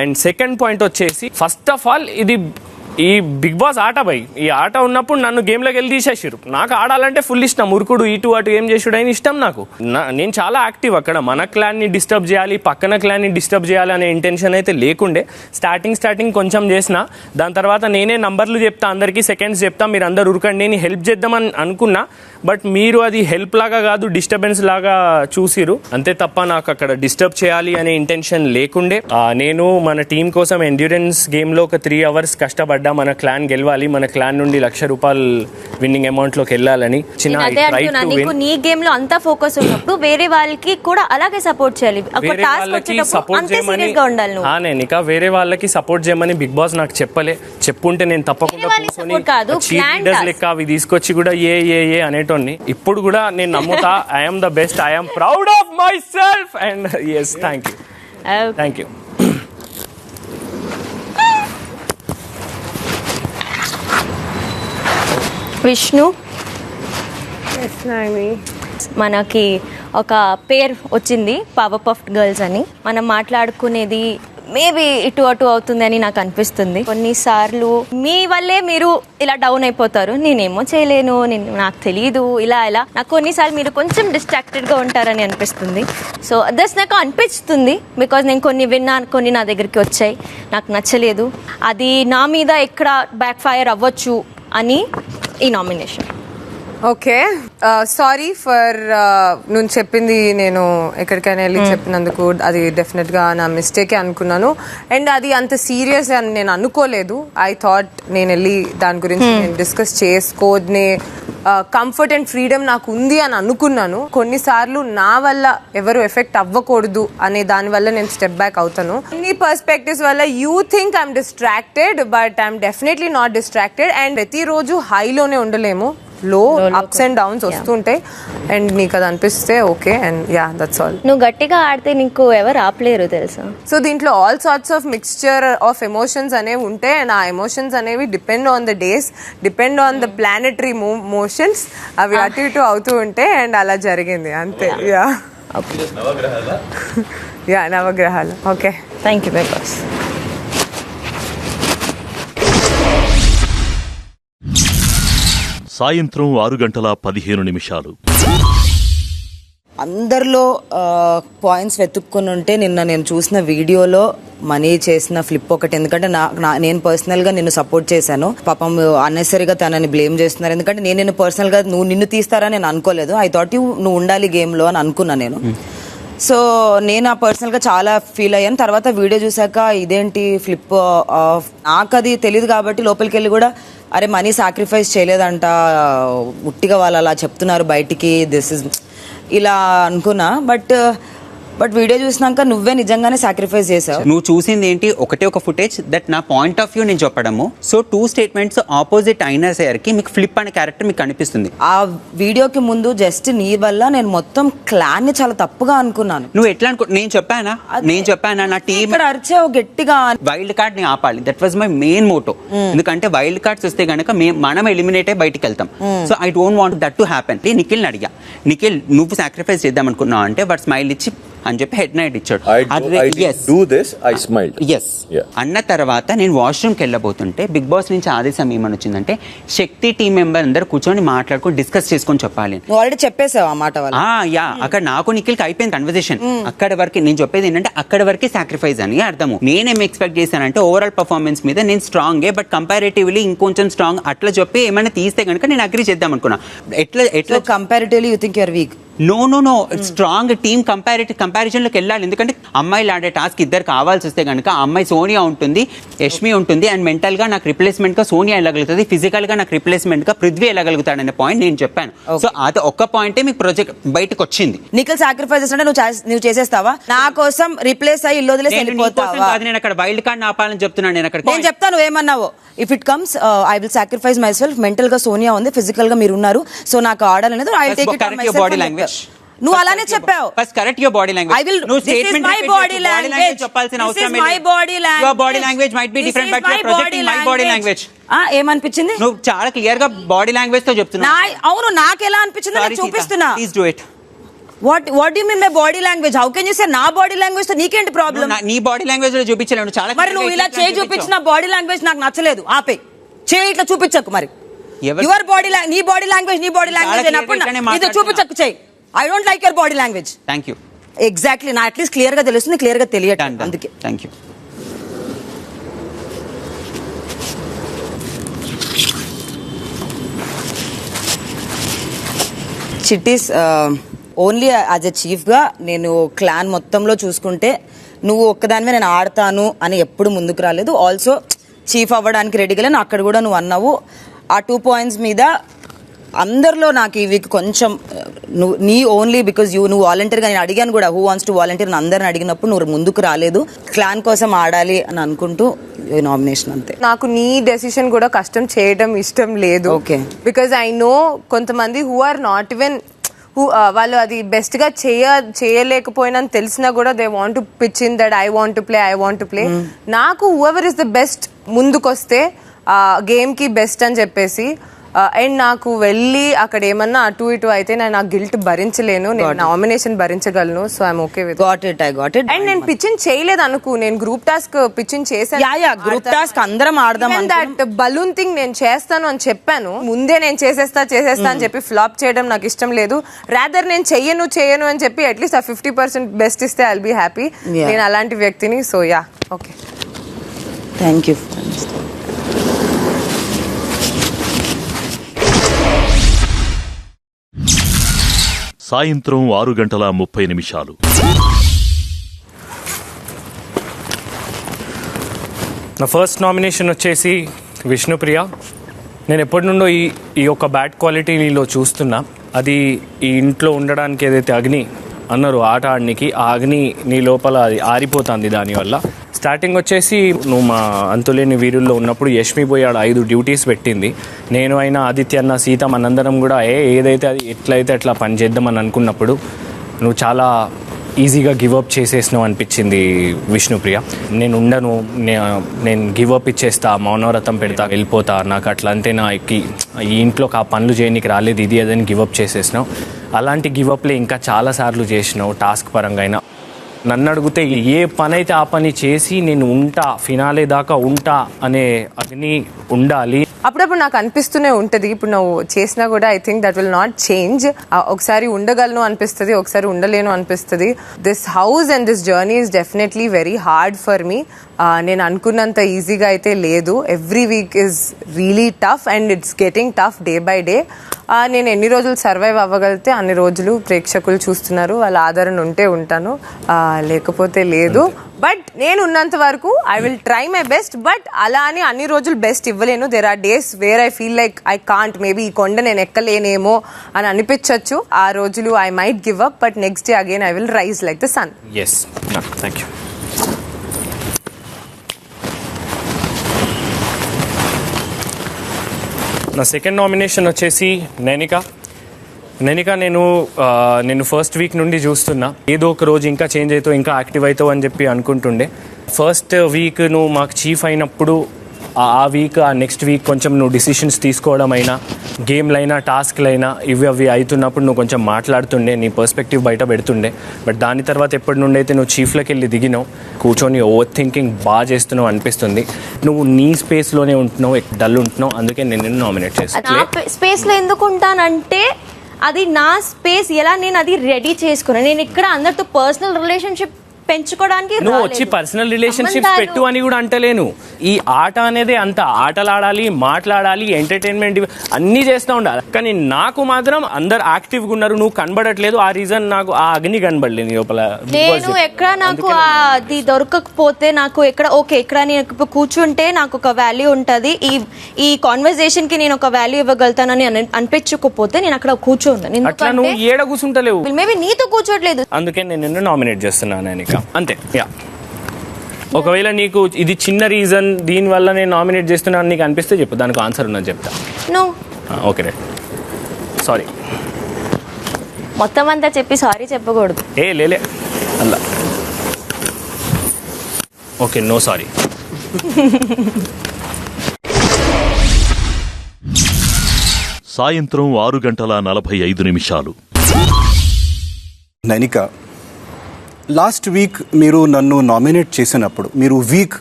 అండ్ సెకండ్ పాయింట్ వచ్చేసి, ఫస్ట్ ఆఫ్ ఆల్ ఈ బిగ్ బాస్ ఆట భయ్, ఈ ఆట ఉన్నప్పుడు నన్ను గేమ్లోకి వెళ్ళి తీసేసారు. నాకు ఆడాలంటే ఫుల్ ఇష్టం, ఉరుకుడు ఇటు అటు ఏం చేసుడు అయినా ఇష్టం నాకు. నేను చాలా యాక్టివ్ అక్కడ. మన క్లాన్ని డిస్టర్బ్ చేయాలి, పక్కన క్లాన్ని డిస్టర్బ్ చేయాలి అనే ఇంటెన్షన్ అయితే లేకుండే. స్టార్టింగ్ కొంచెం చేసిన, దాని తర్వాత నేనే నంబర్లు చెప్తా, అందరికీ సెకండ్స్ చెప్తా, మీరు అందరు ఉరకండి, నేను హెల్ప్ చేద్దామని అనుకున్నా. బట్ మీరు అది హెల్ప్ లాగా కాదు, డిస్టర్బెన్స్ లాగా చూసిరు అంతే తప్ప నాకు అక్కడ డిస్టర్బ్ చేయాలి అనే ఇంటెన్షన్ లేకుండే. నేను మన టీం కోసం ఎండ్యూరెన్స్ గేమ్లో ఒక 3 hours కష్టపడ్డా. మన క్లాన్ గెలవాలి, మన క్లాన్ నుండి ₹1,00,000 విన్నింగ్ అమౌంట్ లోకి వెళ్ళాలని. నీ గేమ్ లో అంతా ఫోకస్ ఉన్నప్పుడు వేరే వాళ్ళకి కూడా అలాగే సపోర్ట్ చేయాలి. వేరే వాళ్ళకి సపోర్ట్ చేయమని వేరే వాళ్ళకి సపోర్ట్ చేయమని బిగ్ బాస్ నాకు చెప్పుంటే నేను తప్పకుండా లీడర్స్ లెక్క అవి తీసుకొచ్చి కూడా ఏ అనేటోని. ఇప్పుడు కూడా నేను నమ్ముతా, I'm the best, I'm proud of my self. And yes, thank you. Vishnu, మనకి ఒక పేరు వచ్చింది పవర్ పఫ్డ్ గర్ల్స్ అని. మనం మాట్లాడుకునేది మేబీ ఇటు అటు అవుతుంది అని నాకు అనిపిస్తుంది. కొన్నిసార్లు మీ వల్లే మీరు ఇలా డౌన్ అయిపోతారు, నేనేమో చేయలేను, నాకు తెలియదు, ఇలా నాకు కొన్నిసార్లు మీరు కొంచెం డిస్ట్రాక్టెడ్గా ఉంటారని అనిపిస్తుంది. సో దస్ నాకు అనిపిస్తుంది, బికాజ్ నేను కొన్ని విన్నాను, కొన్ని నా దగ్గరికి వచ్చాయి, నాకు నచ్చలేదు. అది నా మీద ఎక్కడ బ్యాక్ ఫైర్ అవ్వచ్చు అని ఈ నామినేషన్. ఓకే, సారీ ఫర్ నువ్వు చెప్పింది, నేను ఎక్కడికైనా వెళ్ళి చెప్పినందుకు అది డెఫినెట్గా నా మిస్టేకే అనుకున్నాను. అండ్ అది అంత సీరియస్ అని నేను అనుకోలేదు. ఐ థాట్ నేను వెళ్ళి దాని గురించి నేను డిస్కస్ చేసుకోనే కంఫర్ట్ అండ్ ఫ్రీడమ్ నాకు ఉంది అని అనుకున్నాను. కొన్నిసార్లు నా వల్ల ఎవరు ఎఫెక్ట్ అవ్వకూడదు అనే దాని వల్ల నేను స్టెప్ బ్యాక్ అవుతాను. అన్ని పర్స్పెక్టివ్స్ వల్ల you think I'm distracted, but I'm definitely not distracted. And ప్రతిరోజు హైలోనే ఉండలేము, లో అప్స్ అండ్ డౌన్స్ వస్తుంటాయి. అండ్ నీకు అది అనిపిస్తే okay, and yeah, that's all. నువ్వు గట్టిగా ఆడితే నీకు ఎవరు ఆపలేరు తెలుసా. సో దీంట్లో all sorts of mixture of emotions అనేవి ఉంటాయి. అండ్ ఆ ఎమోషన్స్ అనేవి depend on the days, depend on the planetary motions. అవి అటు ఇటు అవుతూ ఉంటాయి. అండ్ అలా జరిగింది అంతే. యా, నవగ్రహాలు. Okay, thank you very much. సాయంత్రం 6:15. అందరిలో పాయింట్స్ వెతుక్కుని ఉంటే నిన్న నేను చూసిన వీడియోలో మనీ చేసిన ఫ్లిప్ ఒకటి. ఎందుకంటే నేను పర్సనల్గా నిన్ను సపోర్ట్ చేశాను. పాపం అన్నెసరీగా తనని బ్లేమ్ చేస్తున్నారు. ఎందుకంటే నేను పర్సనల్గా నువ్వు తీస్తారని నేను అనుకోలేదు. ఐ థాట్ నువ్వు ఉండాలి గేమ్లో అని అనుకున్నా నేను. సో నేను పర్సనల్గా చాలా ఫీల్ అయ్యాను. తర్వాత వీడియో చూసాక ఇదేంటి ఫ్లిప్, నాకు అది తెలియదు కాబట్టి లోపలికి వెళ్ళి కూడా అరే మనీ సాక్రిఫైస్ చేయలేదంట, ఉట్టిగా వాళ్ళు అలా చెప్తున్నారు బయటికి, దిస్ ఇస్ ఇలా అనుకున్నా. బట్ వీడియో చూసినాక నువ్వే నిజంగానే సాక్రిఫైస్ చేసావు. నువ్వు చూసింది ఏంటి, ఒక ఫుటేజ్ దట్ నా పాయింట్ ఆఫ్ వ్యూ నేను చెప్పడము. సో 2 స్టేట్మెంట్స్ ఆపోజిట్ అయినా సరికి మీకు ఫ్లిప్ అనే క్యారెక్టర్ మీకు కనిపిస్తుంది. ఆ వీడియోకి ముందు జస్ట్ నీ వల్ల నేను మొత్తం క్లాన్ ని చాలా తప్పుగా అనుకున్నాను. నువ్వు ఎట్లా నేను చెప్పానా నా టీం అరిచావు గట్టిగా. వైల్డ్ కార్డ్ ని ఆపాలి, that was my main motto. ఎందుకంటే వైల్డ్ కార్డ్స్ వస్తే గనక మనం ఎలిమినేట్ అయ్యి బయటికి వెళ్తాం. So I don't want that to happen. Nikhil అడిగా, నిఖిల్ నువ్వు సాక్రిఫైస్ చేద్దాం అనుకున్నావు అంటే వాడు స్మైల్ ఇచ్చి అని చెప్పి హెడ్ నైట్ ఇచ్చాడు. అన్న తర్వాత నేను వాష్రూమ్కి వెళ్ళబోతుంటే బిగ్ బాస్ నుంచి ఆదేశం ఏమని వచ్చిందంటే శక్తి టీం మెంబర్ అందరు కూర్చొని మాట్లాడుకొని డిస్కస్ చేసుకొని చెప్పాలి. ఆల్రెడీ చెప్పేసావు ఆ మాట వల్ల. అక్కడ నాకు నిఖిల్కి అయిపోయింది కన్వర్సేషన్. అక్కడ వరకు నేను చెప్పేది ఏంటంటే అక్కడ వరకే సాక్రిఫైస్ అని అర్థము. నేనేం ఎక్స్పెక్ట్ చేశానంటే ఓవరాల్ పర్ఫార్మెన్స్ మీద నేను స్ట్రాంగే, బట్ కంపారిటివ్లీ ఇంకొంచెం స్ట్రాంగ్ అట్లా చెప్పి ఏమైనా తీస్తే కనుక నేను అగ్రీ చేద్దాం అనుకున్నా. ఎట్లా comparatively you think you are weak? No strong team comparison లోకి వెళ్ళాలి. ఎందుకంటే అమ్మాయిలు ఆడే టాస్క్ ఇద్దరు కావాల్సి వస్తే కనుక అమ్మాయి సోనియా ఉంటుంది, యష్మి ఉంటుంది, అండ్ మెంటల్ గా నాకు రిప్లేస్మెంట్ గా సోనియా వెళ్ళగలుగుతుంది, ఫిజికల్ గా నాకు రిప్లేస్మెంట్ గా పృథ్వీ వెళ్ళగలుగుతాడు అనే పాయింట్ నేను చెప్పాను. సో అది ఒక్క పాయింటే మీకు ప్రాజెక్ట్ బయటకు వచ్చింది. నిఖిల్ సాక్రిఫైస్ అంటే నువ్వు చేసేస్తావా? నా కోసం రిప్లేస్ అయ్యి ఇల్లు వదిలేసి వెళ్ళిపోతావా? నేను అక్కడ వైల్డ్ కార్డ్ ఆపాలని చెప్తున్నాను. నేను చెప్తాను ఏమన్నావో. If it comes I will sacrifice myself. Mental గా సోనియా ఉంది, ఫిజికల్ గా మీరు ఉన్నారు, సో నాకు ఆడాలనేది I take it on myself. Body language నువ్వు అలానే చెప్పావు. First correct your body language. I will. నువ్వు This is statement my body language. చెప్పాల్సిన అవసరం This is my body language. Your body language might be different but you are projecting my body language. ఏమనిపించింది? నువ్వు చాలా clear గా body language తో చెప్తున్నావు. అవును, నాకు ఎలా అనిపించిందో నేను చూపిస్తున్నా. Please do it. What do you mean by body language? How can you say నా బాడీ లాంగ్వేజ్ తో నీకేంటి ప్రాబ్లం? నీ బాడీ లాంగ్వేజ్ లో చూపించలేను చాలా. మరి నువ్వు ఇలా చేయి చూపించిన బాడీ లాంగ్వేజ్ నాకు నచ్చలేదు. ఆపే చేయి ఇట్లా చూపించకు. మరి యువర్ బాడీ నీ బాడీ లాంగ్వేజ్ అయినప్పుడు ఇది చూపించకు చేయి. I don't like your body language. Thank you. Exactly, నా అట్లీస్ట్ క్లియర్ గా తెలుస్తుంది, క్లియర్ గా తెలియదు. అందుకే thank you. చిట్టీస్ only as a చీఫ్గా నేను క్లాన్ మొత్తంలో చూసుకుంటే నువ్వు ఒక్కదానివే నేను ఆడతాను అని ఎప్పుడు ముందుకు రాలేదు. ఆల్సో చీఫ్ అవ్వడానికి రెడీగా లేను. అక్కడ కూడా నువ్వు అన్నావు. ఆ 2 points మీద అందరిలో నాకు ఈ వీక్ కొంచెం నువ్వు నీ ఓన్లీ బికాజ్ నువ్వు వాలంటీర్గా నేను అడిగాను కూడా హూ వాంట్స్ టు వాలంటీర్ అందరిని అడిగినప్పుడు నువ్వు ముందుకు రాలేదు. క్లాన్ కోసం ఆడాలి అని అనుకుంటూ నామినేషన్ అంతే. నాకు నీ డెసిషన్ కూడా కష్టం చేయడం ఇష్టం లేదు. ఓకే, బికాజ్ ఐ నో కొంతమంది హూ ఆర్ నాట్ ఈవెన్ వాళ్ళు అది బెస్ట్ గా చేయలేకపోయినా తెలిసినా కూడా they want to pitch in that I want to play. నాకు హూఎవర్ ఇస్ ద బెస్ట్ ముందుకొస్తే గేమ్ కి బెస్ట్ అని చెప్పేసి అండ్ నాకు వెళ్ళి అక్కడ ఏమన్నా అటు ఇటు అయితే నేను ఆ గిల్ట్ భరించలేను. నేను నామినేషన్ భరించగలను. So I'm okay with it. And నేను పిచ్చింగ్ చేయలేదు అనుకో, నేను గ్రూప్ టాస్క్ పిచ్చింగ్ చేశాను. గ్రూప్ టాస్క్ అందరం ఆడదాం. దట్ బలూన్ థింగ్ నేను చేస్తాను అని చెప్పాను ముందే. నేను చేసేస్తా అని చెప్పి ఫ్లాప్ చేయడం నాకు ఇష్టం లేదు. రాదర్ నేను చెయ్యను అని చెప్పి అట్లీస్ట్ ఆ 50% బెస్ట్ ఇస్తే ఐల్ బీ హ్యాపీ. నేను అలాంటి వ్యక్తిని. So yeah, okay, thank you. సాయంత్రం 6:30. నా ఫస్ట్ నామినేషన్ వచ్చేసి విష్ణుప్రియ. నేను ఎప్పటి నుండో ఈ యొక్క బ్యాడ్ క్వాలిటీ నీలో చూస్తున్నా. అది ఈ ఇంట్లో ఉండడానికి ఏదైతే అగ్ని అన్నారు ఆట ఆడనికి, ఆ అగ్ని నీ లోపల అది ఆరిపోతుంది దానివల్ల. స్టార్టింగ్ వచ్చేసి నువ్వు మా అంతులేని వీరుల్లో ఉన్నప్పుడు యష్మి పోయి ఆడ 5 డ్యూటీస్ పెట్టింది. నేను అయినా ఆదిత్య అన్న సీత మనందరం కూడా ఏదైతే అది ఎట్లయితే అట్లా పని చేద్దామని అనుకున్నప్పుడు నువ్వు చాలా ఈజీగా గివప్ చేసేసినావు అనిపించింది విష్ణుప్రియ. నేను ఉండను, నేను గివప్ ఇచ్చేస్తా, మౌనవ్రతం పెడతా, వెళ్ళిపోతా, నాకు అట్లా అంతే, నాకు ఈ ఇంట్లోకి ఆ పనులు చేయడానికి రాలేదు ఇది అదని గివప్ చేసేసినావు. అలాంటి గివప్లే ఇంకా చాలాసార్లు చేసినావు టాస్క్ పరంగా అయినా. నన్ను అడిగితే ఏ పని అయితే ఆ పని చేసి నేను ఉంటా, ఫినాలే దాకా ఉంటా అనే అగ్ని ఉండాలి. అప్పుడప్పుడు నాకు అనిపిస్తూనే ఉంటది. ఇప్పుడు నువ్వు చేసినా కూడా I think that will not change. ఒకసారి ఉండగలను అనిపిస్తుంది, ఒకసారి ఉండలేను అనిపిస్తుంది. This house and this journey is definitely very hard for me. నేను అనుకున్నంత ఈజీగా అయితే లేదు. Every week is really tough and it's getting tough day by day. నేను ఎన్ని రోజులు సర్వైవ్ అవ్వగలిగితే అన్ని రోజులు ప్రేక్షకులు చూస్తున్నారు, వాళ్ళ ఆదరణ ఉంటే ఉంటాను, లేకపోతే లేదు. బట్ నేను ఉన్నంత వరకు I will try my best. But అలా అని అన్ని రోజులు బెస్ట్ ఇవ్వలేను. There are days where I feel like I can't, maybe ఈ కొండ నేను ఎక్కలేనేమో అని అనిపించవచ్చు. ఆ రోజులు I might give up, but next day again I will rise like the sun. Yes, thank you. నా సెకండ్ నామినేషన్ వచ్చేసి నైనిక. నేను ఫస్ట్ వీక్ నుండి చూస్తున్నా ఏదో ఒక రోజు ఇంకా చేంజ్ అవుతావు, ఇంకా యాక్టివ్ అవుతావు అని చెప్పి అనుకుంటుండే. ఫస్ట్ వీక్ నువ్వు మాకు చీఫ్ అయినప్పుడు ఆ వీక్ ఆ నెక్స్ట్ వీక్ కొంచెం నువ్వు డిసిషన్స్ తీసుకోవడం అయినా, గేమ్లైనా టాస్క్లైనా ఇవి అవుతున్నప్పుడు నువ్వు కొంచెం మాట్లాడుతుండే, నీ పర్స్పెక్టివ్ బయట పెడుతుండే. బట్ దాని తర్వాత ఎప్పటి నుండి అయితే నువ్వు చీఫ్లోకి వెళ్ళి దిగినావు, కూర్చొని ఓవర్ థింకింగ్ బాగా చేస్తున్నావు అనిపిస్తుంది. నువ్వు నీ స్పేస్లోనే ఉంటున్నావు, డల్ ఉంటున్నావు. అందుకే నేను నామినేట్ చేస్తాను. స్పేస్లో ఎందుకు ఉంటానంటే అది నా స్పేస్, ఎలా నేను అది రెడీ చేసుకున్నాను. నేను ఇక్కడ అందరితో పర్సనల్ రిలేషన్షిప్ పెంచుకోవడానికి నువ్వు వచ్చి పర్సనల్ రిలేషన్షిప్స్ పెట్టు అని కూడా అంటలేను. ఈ ఆట అనేది అంత ఆటలాడాలి, మాట్లాడాలి, ఎంటర్టైన్మెంట్ అన్నీ చేస్తూ ఉండాలి. కానీ నాకు మాత్రం అందరు యాక్టివ్గా ఉన్నారు, నువ్వు కనబడట్లేదు. ఆ రీజన్ నాకు ఆ అగ్ని కనబడలేదు లోపల. నేను ఎక్కడ నాకు అది దొరకకపోతే నాకు ఎక్కడ ఓకే ఇక్కడ నేను కూర్చుంటే నాకు ఒక వాల్యూ ఉంటుంది, ఈ కాన్వర్సేషన్ కి నేను ఒక వాల్యూ ఇవ్వగలుగుతానని అనిపించకపోతే నేను అక్కడ కూర్చోను. అట్లా నువ్వు ఏడ కూర్చుంటలేవు, మేబీ నీతో కూర్చోట్లేదు. అందుకే నేను నామినేట్ చేస్తున్నాను ఇంకా అంతే. యా, ఒకవేళ నీకు ఇది చిన్న రీజన్ దీనివల్ల నేను నామినేట్ చేస్తున్నాను నీకు అనిపిస్తే చెప్పు, దానికి ఆన్సర్ ఉన్నది చెప్తా. No, okay right, sorry. మొత్తం అంతా చెప్పి సారీ చెప్పకూడదు. లేలే అలా ఓకే, నో సారీ. సాయంత్రం 6:45. నైనిక, లాస్ట్ వీక్ మీరు నన్ను నామినేట్ చేసినప్పుడు మీరు వీక్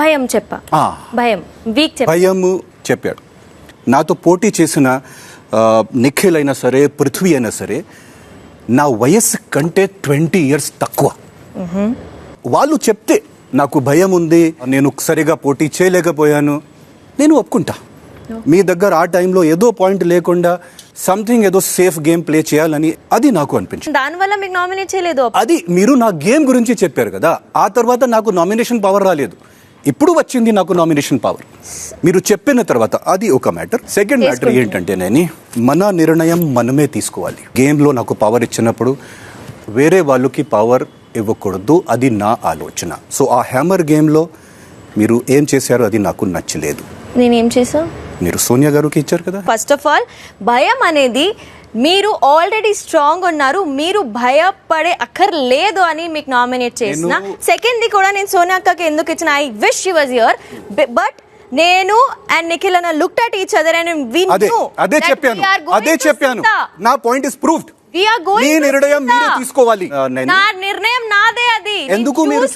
భయం చెప్పా, భయం వీక్ భయం చెప్పాడు. నాతో పోటీ చేసిన నిఖిల్ అయినా సరే, పృథ్వీ అయినా సరే, నా వయస్సు కంటే 20 years తక్కువ. వాళ్ళు చెప్తే నాకు భయం ఉంది, నేను సరిగా పోటీ చేయలేకపోయాను, నేను ఒప్పుకుంటా. మీ దగ్గర ఆ టైంలో ఏదో పాయింట్ లేకుండా సంథింగ్ ఏదో సేఫ్ గేమ్ ప్లే చేయాలని అది నాకు అనిపించింది. దానివల్ల మీకు నామినేట్ చేయలేదు. అది మీరు నా గేమ్ గురించి చెప్పారు కదా, ఆ తర్వాత నాకు నామినేషన్ పవర్ రాలేదు. ఇప్పుడు వచ్చింది నాకు నామినేషన్ పవర్ మీరు చెప్పిన తర్వాత. అది ఒక మ్యాటర్. సెకండ్ మ్యాటర్ ఏంటంటే, నేను మన నిర్ణయం మనమే తీసుకోవాలి. గేమ్లో నాకు పవర్ ఇచ్చినప్పుడు వేరే వాళ్ళకి పవర్ ఇవ్వకూడదు, అది నా ఆలోచన. సో ఆ హ్యామర్ గేమ్లో మీరు ఏం చేశారో అది నాకు నచ్చలేదు. నేనేం చేసా? మీరు సోనియా గారికి ఇచ్చారు కదా. ఫస్ట్ ఆఫ్ ఆల్ భయం అనేది మీరు ఆల్రెడీ స్ట్రాంగ్ ఉన్నారు, మీరు భయపడే అక్కర్లేదు అని మీకు నామినేట్ చేసిన. సెకండ్ ది కూడా నేను సోనియా అక్కకి ఎందుకు ఇచ్చిన, I wish she was here, but నేను అండ్ నిఖిల్ అన్న looked at each other and we knew. అదే చెప్పాను. నా పాయింట్ ఇస్ ప్రూవ్డ్. మీ నిర్ణయం మీరే తీసుకోవాలి. నా నిర్ణయం నాదే. అది ఎందుకు మీరు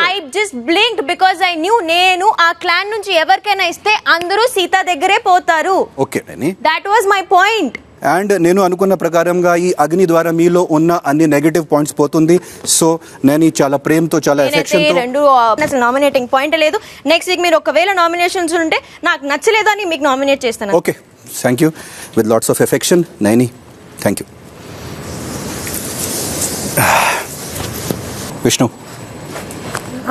I just blinked because I knew నేను ఆ క్లాన్ నుంచి ఎవరికైనా ఇస్తే అందరూ సీత దగ్గరే పోతారు. Okay, that was my point. And నేను అనుకున్న ప్రకారంగా ఈ అగ్ని ద్వారా మీలో ఉన్న అన్ని నెగటివ్ పాయింట్స్ పోతుంది. సో నేను చాలా ప్రేమతో, చాలా ఎఫెక్షన్ తో, రెండు అసలు నామినేటింగ్ పాయింట్ లేదు. నెక్స్ట్ వీక్ మీరు ఒకవేళ నామినేషన్స్ ఉంటే నాకు నచ్చలేదు అని మీకు నామినేట్ చేస్తాను. Okay, thank you. With lots of affection, Naini. Thank you. Vishnu,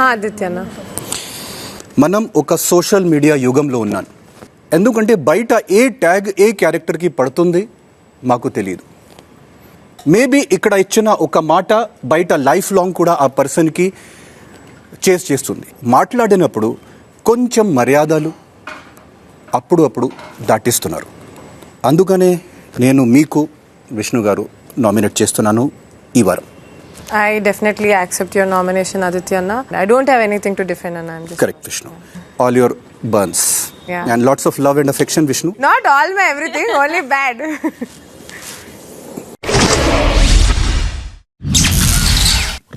ఆదిత్యన్న, మనం ఒక సోషల్ మీడియా యుగంలో ఉన్నాం. ఎందుకంటే బయట ఏ ట్యాగ్ ఏ క్యారెక్టర్కి పడుతుంది మాకు తెలియదు. మేబీ ఇక్కడ ఇచ్చిన ఒక మాట బయట లైఫ్ లాంగ్ కూడా ఆ పర్సన్కి చేస్తుంది. మాట్లాడినప్పుడు కొంచెం మర్యాదలు అప్పుడు దాటిస్తున్నారు. అందుకనే నేను మీకు విష్ణు గారు నామినేట్ చేస్తున్నాను ఈ వారం. I definitely accept your nomination, Aditya Anna. I don't have anything to defend, Anna. Correct, Vishnu. All your burns. Yeah. And lots of love and affection, Vishnu. Not all my everything, only bad.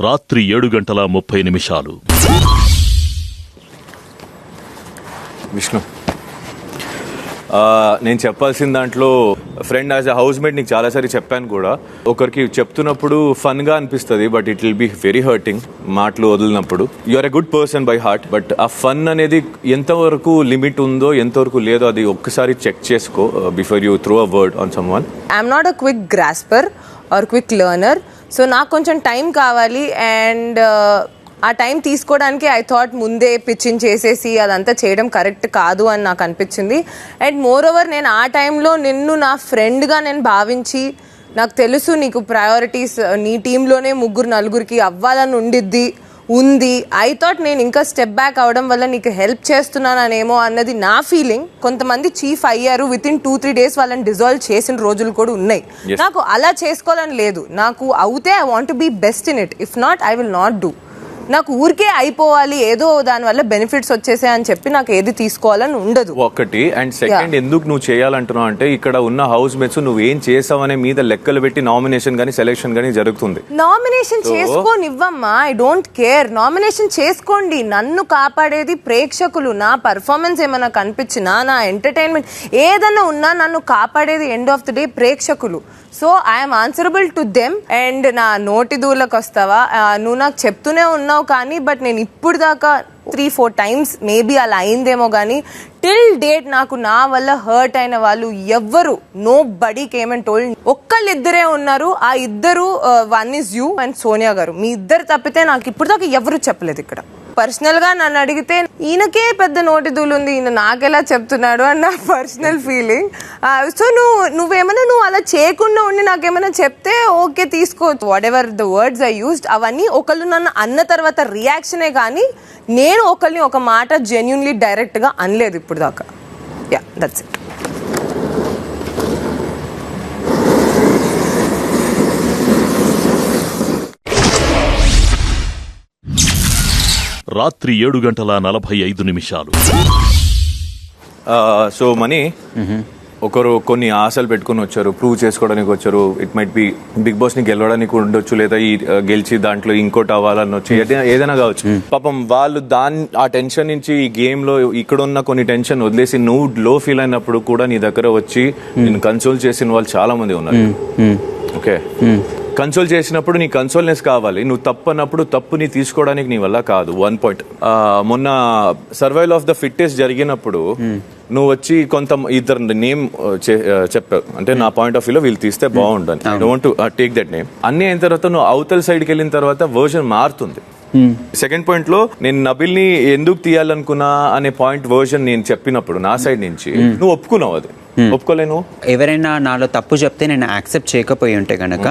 రాత్రి 7:30. విష్ణు, నేను చెప్పాల్సిన దాంట్లో friend as a housemate నీకు చాలాసారి చెప్పాను కూడా. ఒకరికి చెప్తున్నప్పుడు ఫన్గా అనిపిస్తుంది, but it will be very hurting మాటలు వదిలినప్పుడు. You are a good person by heart, but ఆ ఫన్ అనేది ఎంతవరకు లిమిట్ ఉందో ఎంతవరకు లేదో అది ఒక్కసారి చెక్ చేసుకో before you throw a word on someone. I'm not a quick grasper or quick learner. So నాకు కొంచెం టైం కావాలి. అండ్ ఆ టైం తీసుకోవడానికి ఐ థాట్ ముందే పిచ్చింగ్ చేసేసి అదంతా చేయడం కరెక్ట్ కాదు అని నాకు అనిపించింది. అండ్ మోర్ ఓవర్ నేను ఆ టైంలో నిన్ను నా ఫ్రెండ్గా నేను భావించి, నాకు తెలుసు నీకు ప్రయారిటీస్ నీ టీంలోనే 3-4 అవ్వాలని ఉంది. ఐ థాట్ నేను ఇంకా స్టెప్ బ్యాక్ అవడం వల్ల నీకు హెల్ప్ చేస్తున్నానేమో అన్నది నా ఫీలింగ్. కొంతమంది చీఫ్ అయ్యారు, వితిన్ 2-3 days వాళ్ళని డిజాల్వ్ చేసిన రోజులు కూడా ఉన్నాయి. నాకు అలా చేసుకోవాలని లేదు. నాకు అవుతే I want be best in it. If not I will not do. నాకు ఊరికే అయిపోవాలి, ఏదో దానివల్ల బెనిఫిట్స్ వచ్చేసాయి అని చెప్పి నాకు ఏది తీసుకోవాలని ఉండదు. ఒకటి. అండ్ సెకండ్, ఎందుకు నువ్వు చేయాలంటున్నావు అంటే ఇక్కడ ఉన్న హౌస్ మేట్స్ నువ్వు ఏం చేసావనే మీద లెక్కలు పెట్టి నామినేషన్ కానీ సెలెక్షన్ కానీ జరుగుతుంది. నామినేషన్ చేసుకోనివ్వమ్మా, ఐ డోంట్ కేర్. నామినేషన్ చేసుకోండి. నన్ను కాపాడేది ప్రేక్షకులు. నా పర్ఫార్మెన్స్ ఏమైనా కనిపించినా, నా ఎంటర్టైన్మెంట్ ఏదైనా ఉన్నా నన్ను కాపాడేది ఎండ్ ఆఫ్ ది డే ప్రేక్షకులు. So I'm answerable to them. And నా నోటి దూర్లకు వస్తావా, నువ్వు నాకు చెప్తూనే ఉన్నావు కానీ, బట్ నేను ఇప్పుడు దాకా 3-4 times మేబీ అలా అయిందేమో కానీ టిల్ డేట్ నాకు నా వల్ల హర్ట్ అయిన వాళ్ళు ఎవ్వరు, nobody came and told. ఒక్కళ్ళిద్దరే ఉన్నారు. ఆ ఇద్దరు, one is you and Sonia గారు. మీ ఇద్దరు తప్పితే నాకు ఇప్పుడు దాకా ఎవరు చెప్పలేదు. ఇక్కడ పర్సనల్ గా నన్ను అడిగితే ఈయనకే పెద్ద నోటి దూలుంది, ఈయన నాకెలా చెప్తున్నాడు అని నా పర్సనల్ ఫీలింగ్. సో నువ్వేమైనా నువ్వు అలా చేయకుండా ఉండి నాకేమైనా చెప్తే ఓకే తీసుకోవచ్చు. What ever the words I used అవన్నీ ఒకళ్ళు నన్ను అన్న తర్వాత రియాక్షనే కానీ నేను ఒకరిని ఒక మాట జెన్యున్లీ డైరెక్ట్ గా అనలేదు ఇప్పుడు దాకా. Yeah, that's it. రాత్రి 7:45. సో మనీ ఒకరు కొన్ని ఆశలు పెట్టుకుని వచ్చారు, ప్రూవ్ చేసుకోవడానికి వచ్చారు. It might be Bigg Boss ని గెలవడానికి ఉండొచ్చు, లేదా ఈ గెలిచి దాంట్లో ఇంకోటి అవ్వాలని వచ్చి ఏదైనా కావచ్చు. పాపం వాళ్ళు ఆ టెన్షన్ నుంచి ఈ గేమ్ లో ఇక్కడ ఉన్న కొన్ని టెన్షన్ వదిలేసి నువ్వు లో ఫీల్ అయినప్పుడు కూడా నీ దగ్గర వచ్చి నేను కన్సోల్ చేసిన వాళ్ళు చాలా మంది ఉన్నారు. ఓకే, కన్సోల్ చేసినప్పుడు నీ కన్సోల్నెస్ కావాలి. నువ్వు తప్పు అన్నప్పుడు తప్పుని తీసుకోవడానికి నీ వల్ల కాదు. 1 పాయింట్, మొన్న సర్వైవల్ ఆఫ్ ద ఫిట్టెస్ట్ జరిగినప్పుడు నువ్వు వచ్చి ఇద్దరు నేమ్ చెప్పావు, అంటే నా పాయింట్ ఆఫ్ వ్యూలో వీళ్ళు తీస్తే బాగుండని. I don't take that name. అన్ని అయిన తర్వాత నువ్వు అవతల సైడ్కి వెళ్ళిన తర్వాత వర్జన్ మారుతుంది. సెకండ్ పాయింట్ లో నేను నబిల్ ని ఎందుకు తీయాలనుకున్నా అనే పాయింట్ వర్జన్ నేను చెప్పినప్పుడు నా సైడ్ నుంచి నువ్వు ఒప్పుకున్నావు, అది ఒప్పుకోలేను. ఎవరైనా నాలో తప్పు చెప్తే నేను యాక్సెప్ట్ చేయకపోయి ఉంటే కనుక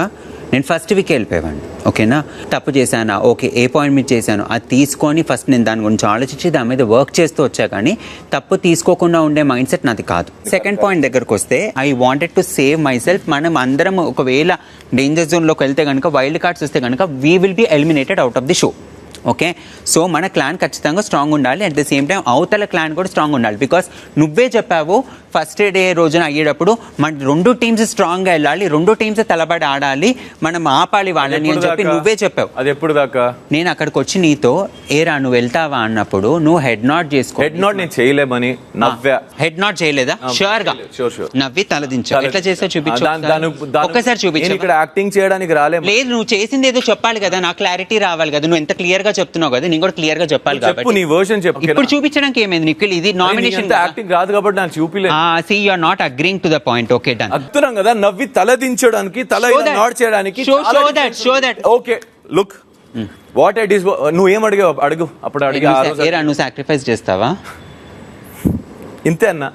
నేను ఫస్ట్ వీక్ వెళ్ళిపోయాను. ఓకేనా, తప్పు చేశానా, ఓకే, ఏ పాయింట్ మీద చేశాను అది తీసుకొని ఫస్ట్ నేను దాని గురించి ఆలోచించి దాని మీద వర్క్ చేస్తూ వచ్చా. కానీ తప్పు తీసుకోకుండా ఉండే మైండ్ సెట్ నాది కాదు. సెకండ్ పాయింట్ దగ్గరకు వస్తే I wanted to save my self. మనం అందరం ఒకవేళ డేంజర్ జోన్లోకి వెళ్తే కనుక, వైల్డ్ కార్డ్స్ వస్తే కనుక we will be eliminated out of the show. Okay, so మన క్లాన్ ఖచ్చితంగా స్ట్రాంగ్ ఉండాలి. అట్ ద సేమ్ టైం అవతల క్లాన్ కూడా స్ట్రాంగ్ ఉండాలి. బికాస్ నువ్వే చెప్పావు ఫస్ట్ డే రోజున అయ్యేటప్పుడు మన 2 టీమ్స్ స్ట్రాంగ్ గా వెళ్ళాలి, 2 టీమ్స్ తలబడి ఆడాలి, మనం ఆపాలి వాళ్ళని అని చెప్పి నువ్వే చెప్పావు. అది ఎప్పుడు దాకా? నేను అక్కడికి వచ్చి నీతో ఏరా నువ్వు వెళ్తావా అన్నప్పుడు నువ్వు హెడ్ నాట్ చేసుకో. హెడ్ నాట్ నేను చేయలేమని నవ్వా. హెడ్ నాట్ చేయలేదా? షూర్ గా నవ్వి తలదించా. ఎట్లా చేస్తా చూపించు, ఒక్కసారి చూపించు. ఇక్కడ యాక్టింగ్ చేయడానికి రాలేదు. లేదు, నువ్వు చేసింది ఏదో చెప్పాలి కదా, నాకు క్లారిటీ రావాలి కదా. నువ్వు ఎంత క్లియర్ గా చెప్తున్నావు కదా, నేను కూడా క్లియర్ గా చెప్పాలి కాబట్టి నీ వర్షన్ చెప్పు. ఇప్పుడు చూపించడానికి ఏమైంది నిఖిల్? ఇది నామినేషన్ యాక్టింగ్ రాదు కాబట్టి నాకు చూపిలేదు. See, you are not agreeing to the point. Okay, done. అద్భుతం కదా, నవ్వి తల దించడానికి, తల నాట్ చేయడానికి. Show that. Okay, look what it is. నువ్వు ఏం అడిగావు అడుగు. అప్పుడు అడిగా నువ్వు సాక్రిఫైస్ చేస్తావా? ఇంతే అన్నా.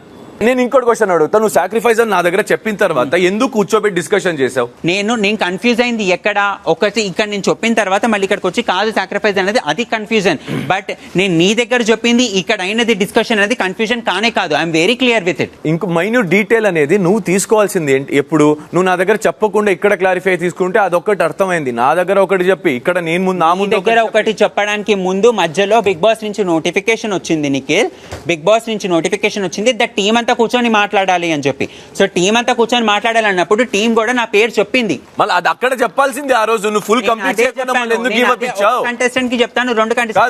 నేను ఇంకోటి క్వశ్చన్ అడుగుతా. నువ్వు సాక్రిఫైస్ అని నా దగ్గర చెప్పిన తర్వాత ఎందుకు కూర్చోబెట్టి డిస్కషన్ చేసావు? నేను కన్ఫ్యూజ్ అయింది ఎక్కడ ఒకటి. ఇక్కడ నేను చెప్పిన తర్వాత మళ్ళీ ఇక్కడికి వచ్చి కాదు సాక్రిఫైస్ అనేది, అది కన్ఫ్యూజన్. బట్ నేను నీ దగ్గర చెప్పింది ఇక్కడ అయినది డిస్కషన్ అనేది కన్ఫ్యూజన్ కానే కాదు. I'm very clear with it. ఇంకో మైన్యూట్ డీటెయిల్ అనేది నువ్వు తీసుకోవాల్సింది ఏంటి? ఎప్పుడు నువ్వు నా దగ్గర చెప్పకుండా ఇక్కడ క్లారిఫై తీసుకుంటే అదొక్కటి అర్థమైంది. నా దగ్గర ఒకటి చెప్పి ఇక్కడ నేను ముందు నా ముందు దగ్గర ఒకటి చెప్పడానికి ముందు మధ్యలో బిగ్ బాస్ నుంచి నోటిఫికేషన్ వచ్చింది నిఖిల్. బిగ్ బాస్ నుంచి నోటిఫికేషన్ వచ్చింది దట్ టీమ్ అంతా కూర్చొని మాట్లాడాలి అని చెప్పి. సో టీం అంతా కూర్చొని మాట్లాడాలి అన్నప్పుడు టీం కూడా నా పేరు చెప్పింది. మళ్ళీ అది అక్కడ చెప్పాల్సింది. ఆ రోజు నువ్వు ఫుల్ కంప్లీట్ చేయకుండా మళ్ళీ ఎందుకు గివ్ అప్ ఇచ్చావు? కంటెస్టెంట్ కి చెప్తాను, 2 కంటెస్టెంట్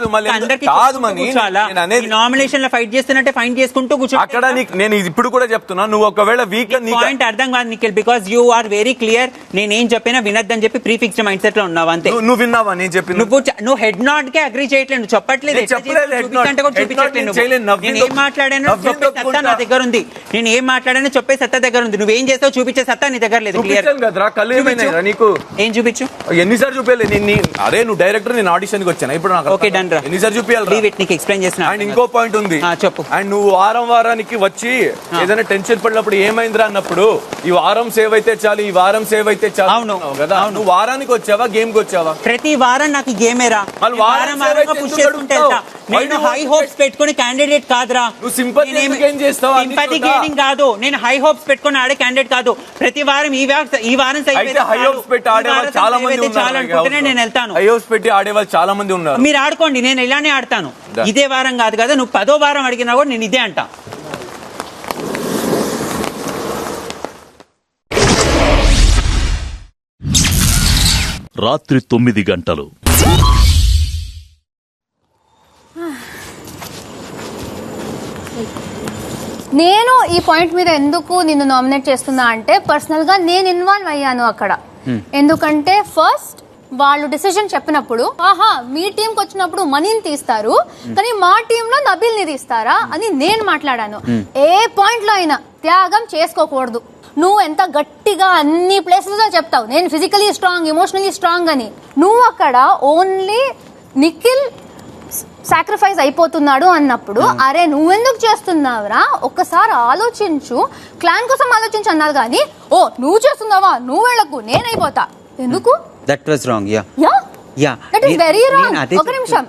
కాదు మని నామినేషన్ లో ఫైట్ చేస్తున్నట్టే ఫైట్ చేసుకుంటూ కూర్చో. అక్కడ నేను ఇప్పుడు కూడా చెప్తున్నా, నువ్వు ఒకవేళ వీక్ పాయింట్ అర్థం కాదు Nikhil. Because you are very clear. నేనేం చెప్పినా వినద్దని చెప్పి ప్రీ ఫిక్స్డ్ మైండ్ సెట్ లో ఉన్నావు అంతే. నువ్వు విన్నావా నేను చెప్పి? నువ్వు హెడ్ నాట్ కే అగ్రీ చేయట్లేదు, నువ్వు చెప్పట్లేదు. నేను ఏం మాట్లాడాను చెప్పే సత్తా నా దగ్గర ఉంది. నేను ఏం మాట్లాడానో చెప్పే సత్తా దగ్గర ఉంది. నువ్వేం చేస్తావు చూపించే సత్తా నీ దగ్గర లేదు. ఏం చూపించు? ఎన్నిసార్లు చూపించాలి? అరే నువ్వు డైరెక్టర్, నేను ఆడిషన్ కి వచ్చాను. ఇప్పుడు నాకు ఓకే డన్ రా. ఎన్నిసార్లు చూపించాలి? నీకు ఎక్స్ప్లెయిన్ చేసిన. అండ్ ఇంకో పాయింట్ ఉంది, చెప్పు. అండ్ నువ్వు వారానికి వచ్చి ఏదైనా టెన్షన్ పడినప్పుడు ఏమైందిరా అన్నప్పుడు ఈ వారం సేవ్ అయితే చాలు, ఈ వారం సేవ్ అయితే చాలు. అవును కదా, నువ్వు వారానికి వచ్చావా గేమ్ కి వచ్చావా? ప్రతి వారం నాకు గేమేరా. నేను హై హోప్స్ పెట్టుకుని క్యాండిడేట్ కాదురా. నువ్వు సింపతి గెయినింగ్ కాదు, నేను హై హోప్స్ పెట్టుకుని ఆడే క్యాండిడేట్ కాదు. ప్రతి వారం ఈ వారం హై హోప్స్ పెట్టి ఆడేవాళ్ళు చాలా మంది ఉన్నారు. నేను వెళ్తాను. హై హోప్స్ పెట్టి ఆడేవాళ్ళు చాలా మంది ఉన్నారు. మీరు ఆడుకోండి, నేను ఇలానే ఆడతాను. ఇదే వారం కాదు కదా, నువ్వు 10వ వారం అడిగినా కూడా నేను ఇదే అంటా. రాత్రి 9 గంటలు. నేను ఈ పాయింట్ మీద ఎందుకు నిన్ను నామినేట్ చేస్తున్నా అంటే పర్సనల్ గా నేను ఇన్వాల్వ్ అయ్యాను అక్కడ. ఎందుకంటే ఫస్ట్ వాళ్ళు డిసిజన్ చెప్పినప్పుడు ఆహా మీ టీంకి వచ్చినప్పుడు మనీని తీస్తారు కానీ మా టీంలో నబిల్ని తీస్తారా అని నేను మాట్లాడాను. ఏ పాయింట్ లో అయినా త్యాగం చేసుకోకూడదు. నువ్వు ఎంత గట్టిగా అన్ని ప్లేసెస్ లో చెప్తావు నేను ఫిజికలీ స్ట్రాంగ్, ఎమోషనలీ స్ట్రాంగ్ అని. నువ్వు అక్కడ ఓన్లీ నిఖిల్ సాక్రిఫైస్ అయిపోతున్నాడు అన్నప్పుడు అరే నువ్వెందుకు చేస్తున్నావురా ఒక్కసారి ఆలోచించు, క్లాన్ కోసం ఆలోచించు అన్నారు. కానీ ఓ నువ్వు చేస్తున్నావా, నువ్వు వెళ్ళకు, నేనైపోతా. ఎందుకు? That was wrong. That is very wrong. ఒక నిమిషం.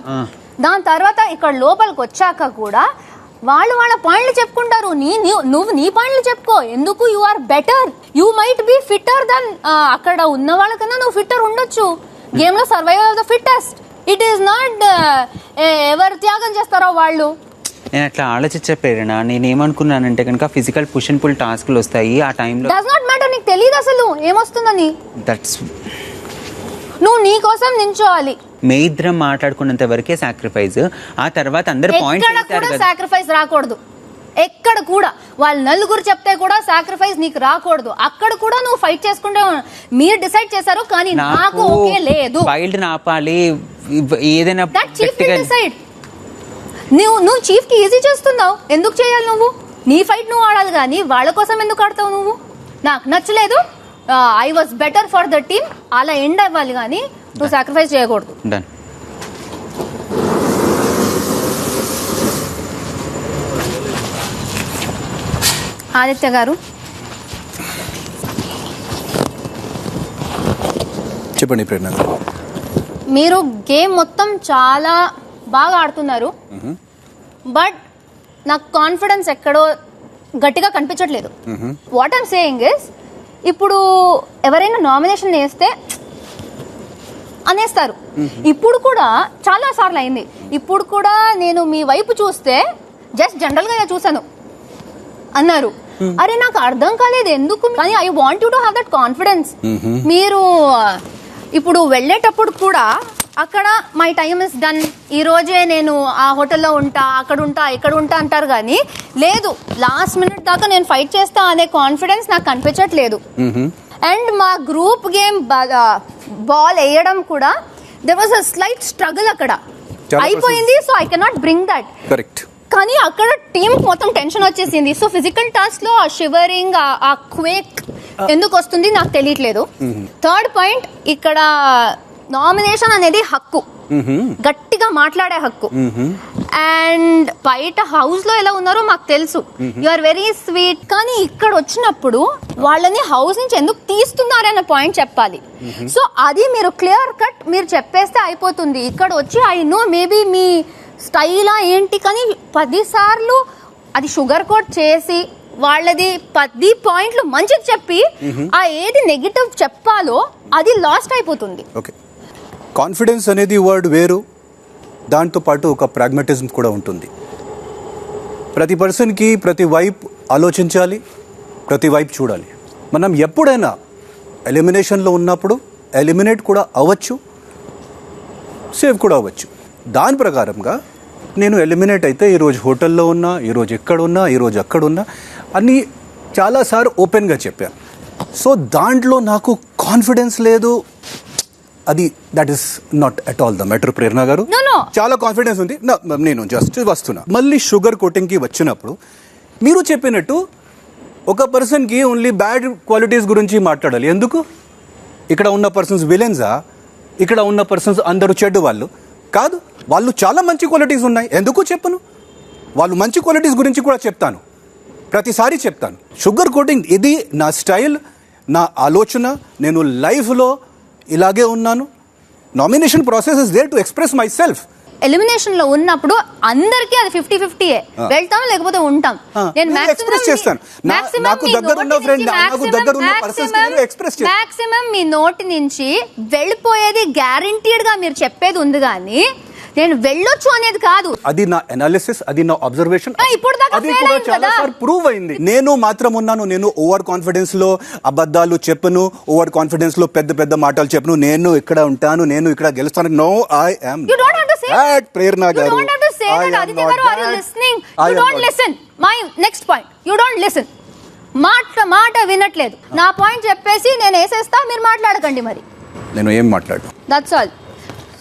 దాని తర్వాత ఇక్కడ లోపలికి వచ్చాక కూడా వాళ్ళ పాయింట్లు చెప్పుకుంటారు. నువ్వు నీ పాయింట్లు చెప్పుకో. ఎందుకు? You are better, you might be fitter than అక్కడ ఉన్న వాళ్ళకన్నా నువ్వు ఫిట్టర్ ఉండొచ్చు. గేమ్ లో survival of the fittest. It is not ఎవరు త్యాగం చేస్తారో వాళ్ళు. నేను అట్లా ఆలోచించే ప్రేరణ, నేనేమనుకున్నానంటే కనుక ఫిజికల్ పుష్ అండ్ పుల్ టాస్క్లు వస్తాయి ఆ టైంలో. డస్ నాట్ మ్యాటర్, నీకు తెలియదు అసలు ఏమొస్తుందని. దట్స్ నువ్వు నీ కోసం నించోవాలి. మే ఇద్దరం మాట్లాడుకున్నంత వరకే సాక్రిఫైస్. ఆ తర్వాత అందరు పాయింట్ ఎక్కడ కూడా సాక్రిఫైస్ రాకూడదు. ఎక్కడ కూడా వాళ్ళు నలుగురు చెప్తే కూడా సాక్రిఫైస్ నీకు రాకూడదు. అక్కడ కూడా నువ్వు ఫైట్ చేసుకుంటే మీరు డిసైడ్ చేశారు, కానీ నాకు ఓకే లేదు. వైల్డ్ ఆపాలి ఏదైనా. That chief will decide. నువ్వు చీఫ్ కి ఈజీ చేస్తున్నావు. ఎందుకు చేయాలి నువ్వు? నీ ఫైట్ నువ్వు ఆడాలి, కానీ వాళ్ళ కోసం ఎందుకు ఆడతావు నువ్వు? నాకు నచ్చలేదు, I was better for the team అలా ఎండ్ అవ్వాలి, కానీ నువ్వు సాక్రిఫైస్ చేయకూడదు. డన్. ఆదిత్య గారు చెప్పండి ప్రేరణ గారు. మీరు గేమ్ మొత్తం చాలా బాగా ఆడుతున్నారు, బట్ నాకు కాన్ఫిడెన్స్ ఎక్కడో గట్టిగా కనిపించట్లేదు. వాట్ ఐమ్ సేయింగ్ ఇస్, ఇప్పుడు ఎవరైనా నామినేషన్ వేస్తే అనేస్తారు. ఇప్పుడు కూడా చాలా సార్లు అయింది. ఇప్పుడు కూడా నేను మీ వైపు చూస్తే జస్ట్ జనరల్ గా చూసాను అన్నారు. అరే నాకు అర్థం కాలేదు ఎందుకు, కానీ I want you to have that confidence. మీరు ఇప్పుడు వెళ్ళేటప్పుడు కూడా అక్కడ మై టైమ్ ఇస్ డన్, ఈ రోజే నేను ఆ హోటల్లో ఉంటా, అక్కడ ఉంటా, ఇక్కడ ఉంటా అంటారు, కానీ లేదు లాస్ట్ మినిట్ దాకా నేను ఫైట్ చేస్తా అనే కాన్ఫిడెన్స్ నాకు కనిపించట్లేదు. అండ్ మా గ్రూప్ గేమ్ బాల్ వేయడం కూడా there was a slight struggle అక్కడ అయిపోయింది. So I cannot bring that. Correct. కానీ అక్కడ టీమ్ మొత్తం టెన్షన్ వచ్చేసింది. సో ఫిజికల్ టాస్క్ లో ఆ షివరింగ్, ఆ క్వేక్ ఎందుకు వస్తుంది నాకు తెలియట్లేదు. థర్డ్ పాయింట్, ఇక్కడ నామినేషన్ అనేది హక్కు, గట్టిగా మాట్లాడే హక్కు. అండ్ బయట హౌస్ లో ఎలా ఉన్నారో మాకు తెలుసు, యు ఆర్ వెరీ స్వీట్, కానీ ఇక్కడ వచ్చినప్పుడు వాళ్ళని హౌస్ నుంచి ఎందుకు తీస్తున్నారనే పాయింట్ చెప్పాలి. సో అది మీరు క్లియర్ కట్ మీరు చెప్పేస్తే అయిపోతుంది. ఇక్కడ వచ్చి ఐ నో మేబీ మీ స్టైలా ఏంటి, కానీ 10 సార్లు అది షుగర్ కోట్ చేసి వాళ్ళది 10 పాయింట్లు మంచిది చెప్పి ఆ ఏది నెగిటివ్ చెప్పాలో అది లాస్ట్ అయిపోతుంది. ఓకే, కాన్ఫిడెన్స్ అనేది వర్డ్ వేరు, దాంతో పాటు ఒక ప్రాగ్మటిజం కూడా ఉంటుంది. ప్రతి పర్సన్కి ప్రతి వైపు ఆలోచించాలి, ప్రతి వైపు చూడాలి. మనం ఎప్పుడైనా ఎలిమినేషన్లో ఉన్నప్పుడు ఎలిమినేట్ కూడా అవ్వచ్చు, సేవ్ కూడా అవ్వచ్చు. దాని ప్రకారంగా నేను ఎలిమినేట్ అయితే ఈరోజు హోటల్లో ఉన్నా, ఈరోజు ఎక్కడున్నా, ఈరోజు అక్కడున్నా అన్నీ చాలాసార్లు ఓపెన్గా చెప్పాను. సో దాంట్లో నాకు కాన్ఫిడెన్స్ లేదు, అది that is not at all the matter Prerana గారు. చాలా కాన్ఫిడెన్స్ ఉంది, నేను జస్ట్ వస్తున్నా. మళ్ళీ షుగర్ కోటింగ్కి వచ్చినప్పుడు మీరు చెప్పినట్టు ఒక పర్సన్కి ఓన్లీ బ్యాడ్ క్వాలిటీస్ గురించి మాట్లాడాలి. ఎందుకు? ఇక్కడ ఉన్న పర్సన్స్ విలన్సా? ఇక్కడ ఉన్న పర్సన్స్ అందరూ చెడ్డు వాళ్ళు కాదు, వాళ్ళు చాలా మంచి క్వాలిటీస్ ఉన్నాయి. ఎందుకు చెప్పను? వాళ్ళు మంచి క్వాలిటీస్ గురించి కూడా చెప్తాను, ప్రతిసారి చెప్తాను. షుగర్ కోటింగ్ ఇది నా స్టైల్, నా ఆలోచన. నేను లైఫ్లో ఇలాగే ఉన్నాను. Nomination process is there to express my self. Elimination లో ఉన్నప్పుడు అందరికీ అది 50-50 వెళ్తాం లేకపోతే ఉంటాం. నేను ఎక్స్ప్రెస్ చేస్తాను, నాకు దగ్గర ఉన్న ఫ్రెండ్, నాకు దగ్గర ఉన్న పర్సన్స్ ని ఎక్స్ప్రెస్ చేస్తాను. మాక్సిమం మీ నోటి నుంచి వెళ్ళిపోయేది గ్యారంటీడ్ గా మీరు చెప్పేది ఉంది, కానీ నేను వెళ్ళొచ్చు అనేది కాదు. అది నా అనాలిసిస్, అది నా అబ్జర్వేషన్. ఇప్పుడు దాకా అది కూడా చాలా సార్లు ప్రూవ్ అయింది. నేను మాత్రం ఉన్నాను, నేను ఓవర్ కాన్ఫిడెన్స్ లో అబద్ధాలు చెప్పను, ఓవర్ కాన్ఫిడెన్స్ లో పెద్ద పెద్ద మాటలు చెప్పను. నేను ఇక్కడ ఉంటాను, నేను ఇక్కడ గెలుస్తాను. No, I am that. Prerana గారు, ఆదిత్య గారు, are you listening? You don't listen. My next point, you don't listen. మాట వినట్లేదు. నా పాయింట్ చెప్పేసి నేను వేసేస్తా, మీరు మాట్లాడకండి. మరి నేను ఏం మాట్లాడు, దట్స్ ఆల్.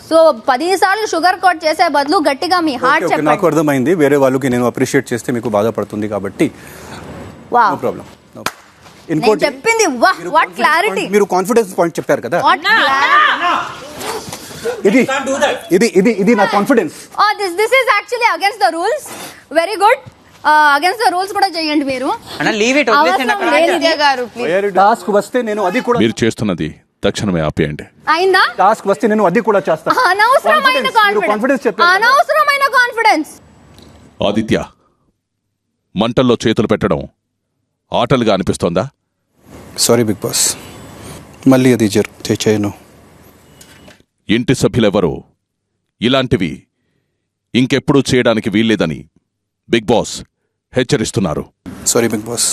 సో 10 సార్లు షుగర్ కోట్ చేసే బదులు గట్టిగా మీ హార్ట్ చెప్పండి. నాకు అర్థమైంది, వేరే వాళ్ళకి నేను అప్రిషియేట్ చేస్తే మీకు బాధపడుతుంది కాబట్టి నో ప్రాబ్లం. నేను చెప్పింది వాట్ క్లారిటీ. మీరు కాన్ఫిడెన్స్ పాయింట్ చెప్పారు కదా, ఇది ఇది ఇది ఇది నా confidence. This is actually against the rules. Very good, against the rules కూడా చేయండి మీరు. టాస్క్ వస్తే నేను అది కూడా, మీరు చేస్తున్నది తక్షణమే ఆపేయండి. అయిందా? టాస్క్ వస్తే నేను అది కూడా చేస్తాను. అనవసరమైన కాన్ఫిడెన్స్, అనవసరమైన కాన్ఫిడెన్స్. ఆదిత్య, మంటల్లో చేతులు పెట్టడం ఆటలుగా అనిపిస్తోందా? సారీ బిగ్ బాస్, మళ్ళీ అది చేయను. ఇంటి సభ్యులెవరూ ఇలాంటివి ఇంకెప్పుడూ చేయడానికి వీల్లేదని బిగ్ బాస్ హెచ్చరిస్తున్నారు. Sorry Bigg Boss.